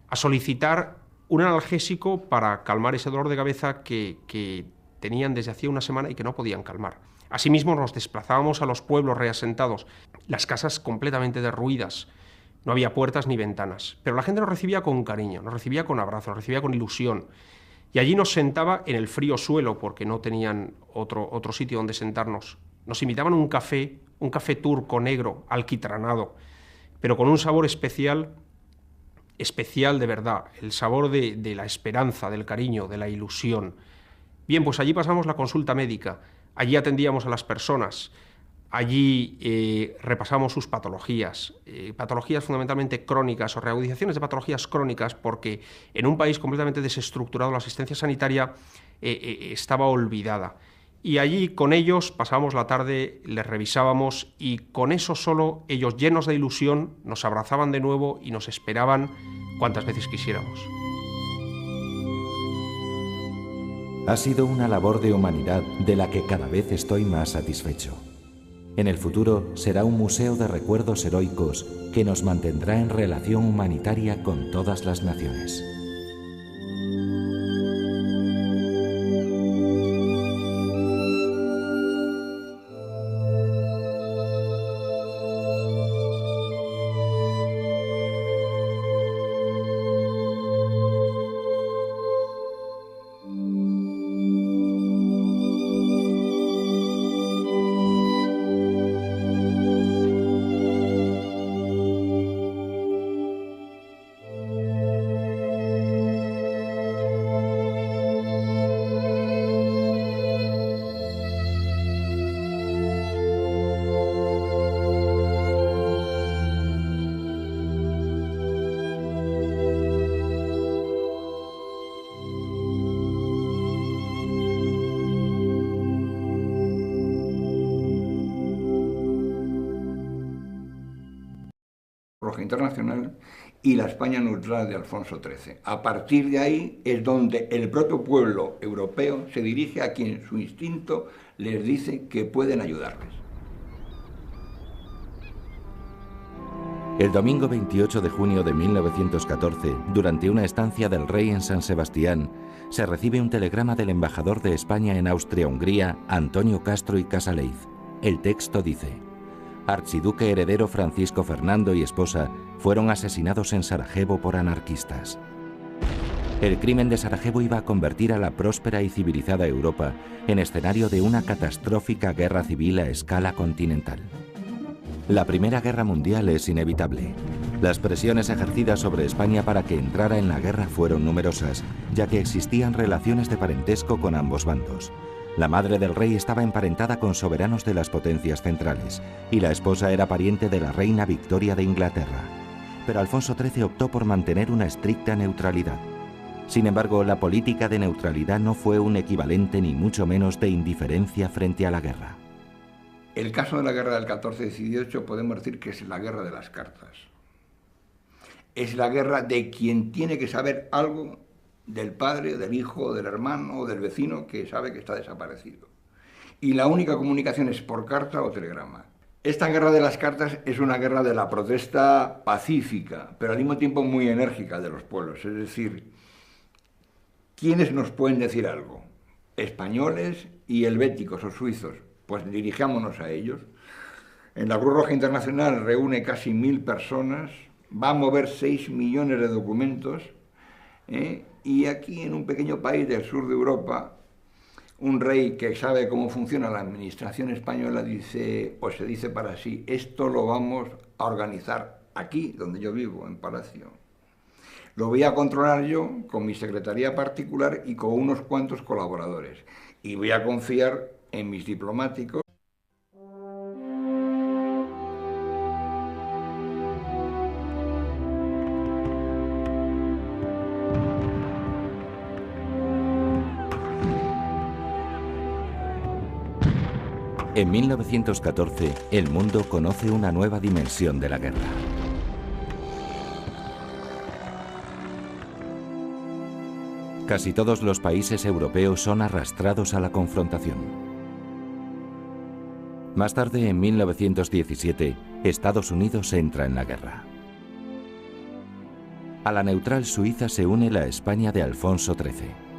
a solicitar un analgésico para calmar ese dolor de cabeza que tenían desde hacía una semana y que no podían calmar. Asimismo, nos desplazábamos a los pueblos reasentados, las casas completamente derruidas, no había puertas ni ventanas, pero la gente nos recibía con cariño, nos recibía con abrazos, nos recibía con ilusión. Y allí nos sentaba en el frío suelo, porque no tenían otro sitio donde sentarnos. Nos invitaban a un café turco negro, alquitranado, pero con un sabor especial de verdad, el sabor de la esperanza, del cariño, de la ilusión. Bien, pues allí pasamos la consulta médica, allí atendíamos a las personas, allí repasamos sus patologías, patologías fundamentalmente crónicas o reagudizaciones de patologías crónicas, porque en un país completamente desestructurado la asistencia sanitaria estaba olvidada. Y allí con ellos pasábamos la tarde, les revisábamos y con eso solo ellos, llenos de ilusión, nos abrazaban de nuevo y nos esperaban cuantas veces quisiéramos. Ha sido una labor de humanidad de la que cada vez estoy más satisfecho. En el futuro será un museo de recuerdos heroicos que nos mantendrá en relación humanitaria con todas las naciones. Roja Internacional y la España neutral de Alfonso XIII. A partir de ahí es donde el propio pueblo europeo se dirige a quien su instinto les dice que pueden ayudarles. El domingo 28 de junio de 1914, durante una estancia del rey en San Sebastián, se recibe un telegrama del embajador de España en Austria-Hungría, Antonio Castro y Casaleith. El texto dice: Archiduque heredero Francisco Fernando y esposa fueron asesinados en Sarajevo por anarquistas. El crimen de Sarajevo iba a convertir a la próspera y civilizada Europa en escenario de una catastrófica guerra civil a escala continental. La Primera Guerra Mundial es inevitable. Las presiones ejercidas sobre España para que entrara en la guerra fueron numerosas, ya que existían relaciones de parentesco con ambos bandos. La madre del rey estaba emparentada con soberanos de las potencias centrales, y la esposa era pariente de la reina Victoria de Inglaterra. Pero Alfonso XIII optó por mantener una estricta neutralidad. Sin embargo, la política de neutralidad no fue un equivalente ni mucho menos de indiferencia frente a la guerra. El caso de la guerra del 14-18 podemos decir que es la guerra de las cartas. Es la guerra de quien tiene que saber algo del padre, del hijo, del hermano o del vecino que sabe que está desaparecido. Y la única comunicación es por carta o telegrama. Esta guerra de las cartas es una guerra de la protesta pacífica, pero al mismo tiempo muy enérgica de los pueblos. Es decir, ¿quiénes nos pueden decir algo? Españoles y helvéticos o suizos. Pues dirijámonos a ellos. En la Cruz Roja Internacional reúne casi 1000 personas, va a mover 6 millones de documentos, y aquí en un pequeño país del sur de Europa, un rey que sabe cómo funciona la administración española dice, o se dice para sí, esto lo vamos a organizar aquí, donde yo vivo, en Palacio. Lo voy a controlar yo con mi secretaría particular y con unos cuantos colaboradores. Y voy a confiar en mis diplomáticos. En 1914, el mundo conoce una nueva dimensión de la guerra. Casi todos los países europeos son arrastrados a la confrontación. Más tarde, en 1917, Estados Unidos entra en la guerra. A la neutral Suiza se une la España de Alfonso XIII.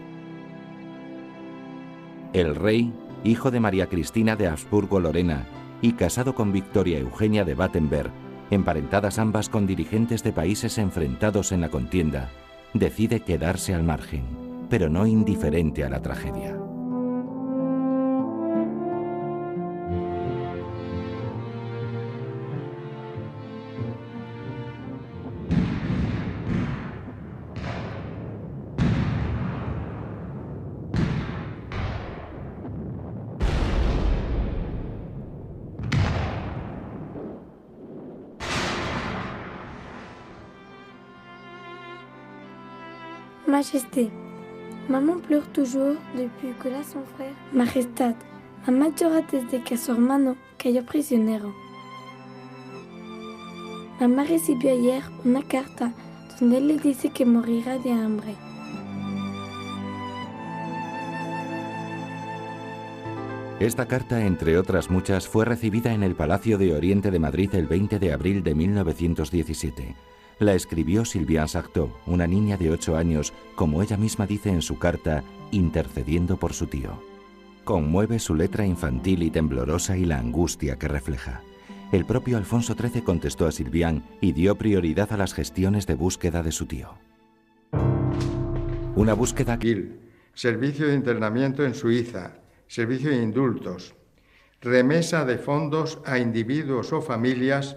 El rey, hijo de María Cristina de Habsburgo-Lorena y casado con Victoria Eugenia de Battenberg, emparentadas ambas con dirigentes de países enfrentados en la contienda, decide quedarse al margen, pero no indiferente a la tragedia. Majesté, maman pleure toujours depuis que la son frère. Majestad, mamá llora desde que su hermano cayó prisionero. Mamá recibió ayer una carta donde le dice que morirá de hambre. Esta carta, entre otras muchas, fue recibida en el Palacio de Oriente de Madrid el 20 de abril de 1917. La escribió Sylviane Sartot, una niña de 8 años, como ella misma dice en su carta, intercediendo por su tío. Conmueve su letra infantil y temblorosa y la angustia que refleja. El propio Alfonso XIII contestó a Sylviane y dio prioridad a las gestiones de búsqueda de su tío. Una búsqueda... Servicio de internamiento en Suiza, servicio de indultos, remesa de fondos a individuos o familias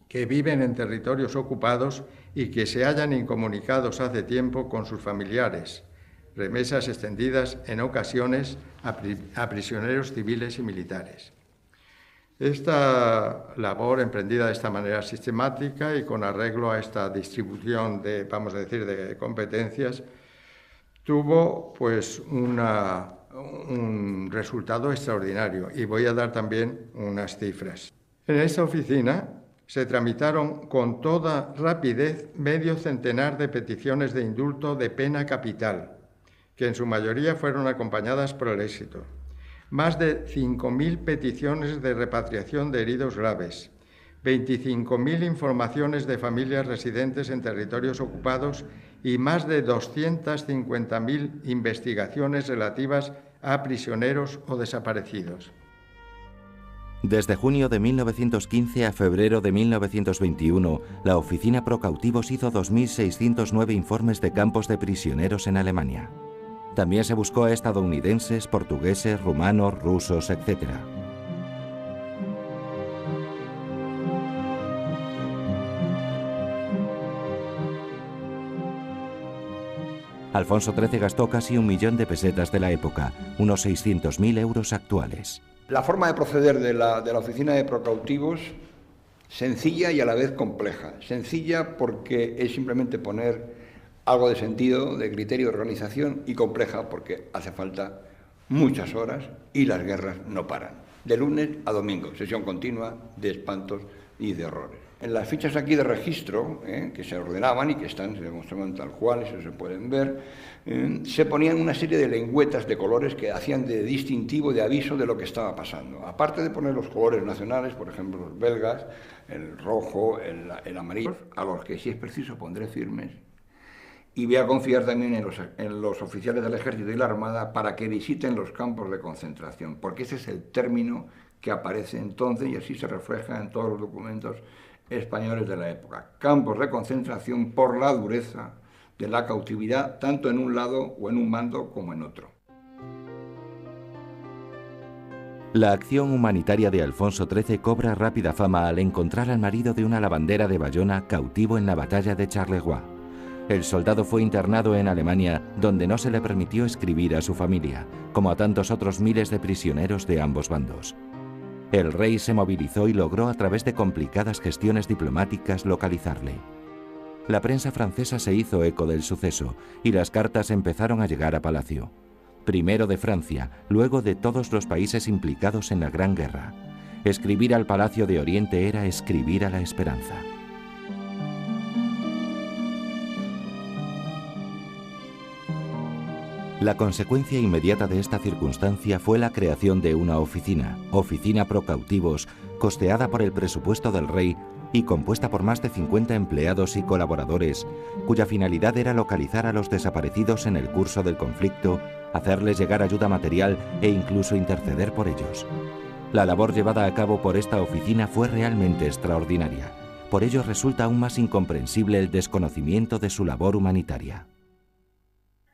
que viven en territorios ocupados y que se hallan incomunicados hace tiempo con sus familiares, remesas extendidas en ocasiones a prisioneros civiles y militares. Esta labor, emprendida de esta manera sistemática y con arreglo a esta distribución de, vamos a decir, de competencias, tuvo pues un resultado extraordinario, y voy a dar también unas cifras. En esta oficina se tramitaron con toda rapidez medio centenar de peticiones de indulto de pena capital, que en su mayoría fueron acompañadas por el éxito. Más de 5.000 peticiones de repatriación de heridos graves, 25.000 informaciones de familias residentes en territorios ocupados y más de 250.000 investigaciones relativas a prisioneros o desaparecidos. Desde junio de 1915 a febrero de 1921, la Oficina Pro Cautivos hizo 2.609 informes de campos de prisioneros en Alemania. También se buscó a estadounidenses, portugueses, rumanos, rusos, etc. Alfonso XIII gastó casi 1 millón de pesetas de la época, unos 600.000 euros actuales. La forma de proceder de la Oficina de Procautivos, sencilla y a la vez compleja. Sencilla porque es simplemente poner algo de sentido, de criterio de organización, y compleja porque hace falta muchas horas y las guerras no paran. De lunes a domingo, sesión continua de espantos y de horrores. En las fichas aquí de registro, que se ordenaban y que se demostraban tal cual, eso se pueden ver, se ponían una serie de lengüetas de colores que hacían de distintivo, de aviso de lo que estaba pasando. Aparte de poner los colores nacionales, por ejemplo los belgas, el rojo, el amarillo, a los que si es preciso pondré firmes, y voy a confiar también en los oficiales del Ejército y la Armada para que visiten los campos de concentración, porque ese es el término que aparece entonces y así se refleja en todos los documentos españoles de la época. Campos de concentración por la dureza de la cautividad, tanto en un lado o en un bando como en otro. La acción humanitaria de Alfonso XIII cobra rápida fama al encontrar al marido de una lavandera de Bayona cautivo en la batalla de Charleroi. El soldado fue internado en Alemania, donde no se le permitió escribir a su familia, como a tantos otros miles de prisioneros de ambos bandos. El rey se movilizó y logró a través de complicadas gestiones diplomáticas localizarle. La prensa francesa se hizo eco del suceso y las cartas empezaron a llegar a Palacio. Primero de Francia, luego de todos los países implicados en la Gran Guerra. Escribir al Palacio de Oriente era escribir a la esperanza. La consecuencia inmediata de esta circunstancia fue la creación de una Oficina Pro Cautivos, costeada por el presupuesto del rey y compuesta por más de 50 empleados y colaboradores, cuya finalidad era localizar a los desaparecidos en el curso del conflicto, hacerles llegar ayuda material e incluso interceder por ellos. La labor llevada a cabo por esta oficina fue realmente extraordinaria. Por ello resulta aún más incomprensible el desconocimiento de su labor humanitaria.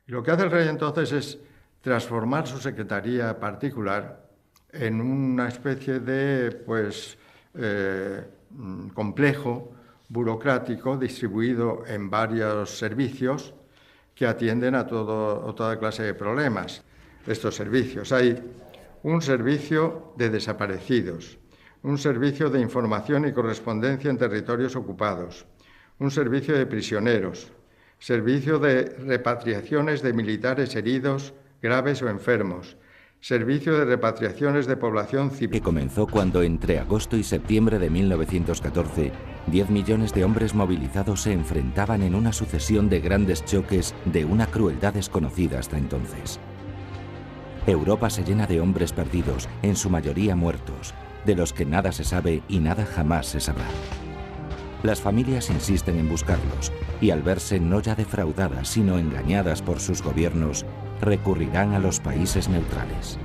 Lo que hace el rey entonces es transformar su secretaría particular en una especie de complejo burocrático distribuido en varios servicios que atienden a toda clase de problemas. Estos servicios, hay un servicio de desaparecidos, un servicio de información y correspondencia en territorios ocupados, un servicio de prisioneros, servicio de repatriaciones de militares heridos, graves o enfermos, servicio de repatriaciones de población civil. Que comenzó cuando entre agosto y septiembre de 1914, 10 millones de hombres movilizados se enfrentaban en una sucesión de grandes choques de una crueldad desconocida hasta entonces. Europa se llena de hombres perdidos, en su mayoría muertos, de los que nada se sabe y nada jamás se sabrá. Las familias insisten en buscarlos y al verse no ya defraudadas sino engañadas por sus gobiernos, recurrirán a los países neutrales.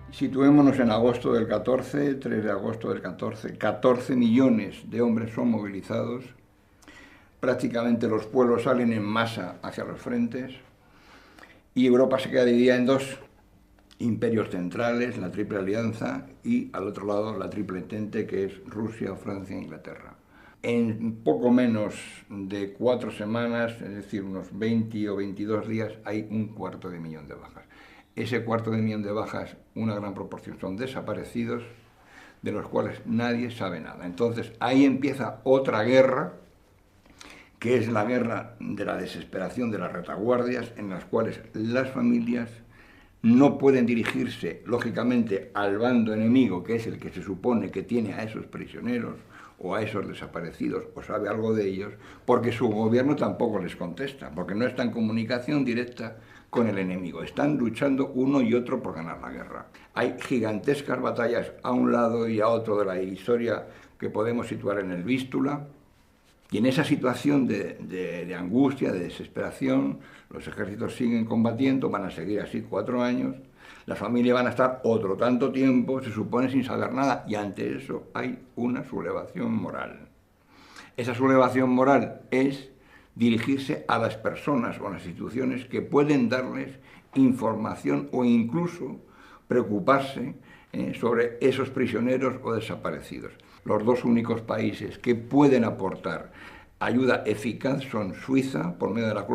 Situémonos en agosto del 14, 3 de agosto del 14, 14 millones de hombres son movilizados, prácticamente los pueblos salen en masa hacia los frentes y Europa se queda dividida en dos imperios centrales, la Triple Alianza, y al otro lado la Triple Entente, que es Rusia, Francia e Inglaterra. En poco menos de 4 semanas, es decir, unos 20 o 22 días, hay 250.000 de bajas. Ese 250.000 de bajas, una gran proporción son desaparecidos, de los cuales nadie sabe nada. Entonces ahí empieza otra guerra, que es la guerra de la desesperación de las retaguardias, en las cuales las familias no pueden dirigirse, lógicamente, al bando enemigo, que es el que se supone que tiene a esos prisioneros o a esos desaparecidos, o sabe algo de ellos, porque su gobierno tampoco les contesta, porque no está en comunicación directa con el enemigo. Están luchando uno y otro por ganar la guerra. Hay gigantescas batallas a un lado y a otro de la historia que podemos situar en el Vístula, y en esa situación de angustia, de desesperación, los ejércitos siguen combatiendo, van a seguir así 4 años, las familias van a estar otro tanto tiempo, se supone sin saber nada, y ante eso hay una sublevación moral. Esa sublevación moral es dirigirse a las personas o a las instituciones que pueden darles información o incluso preocuparse sobre esos prisioneros o desaparecidos. Los dos únicos países que pueden aportar ayuda eficaz son Suiza, por medio de la Cruz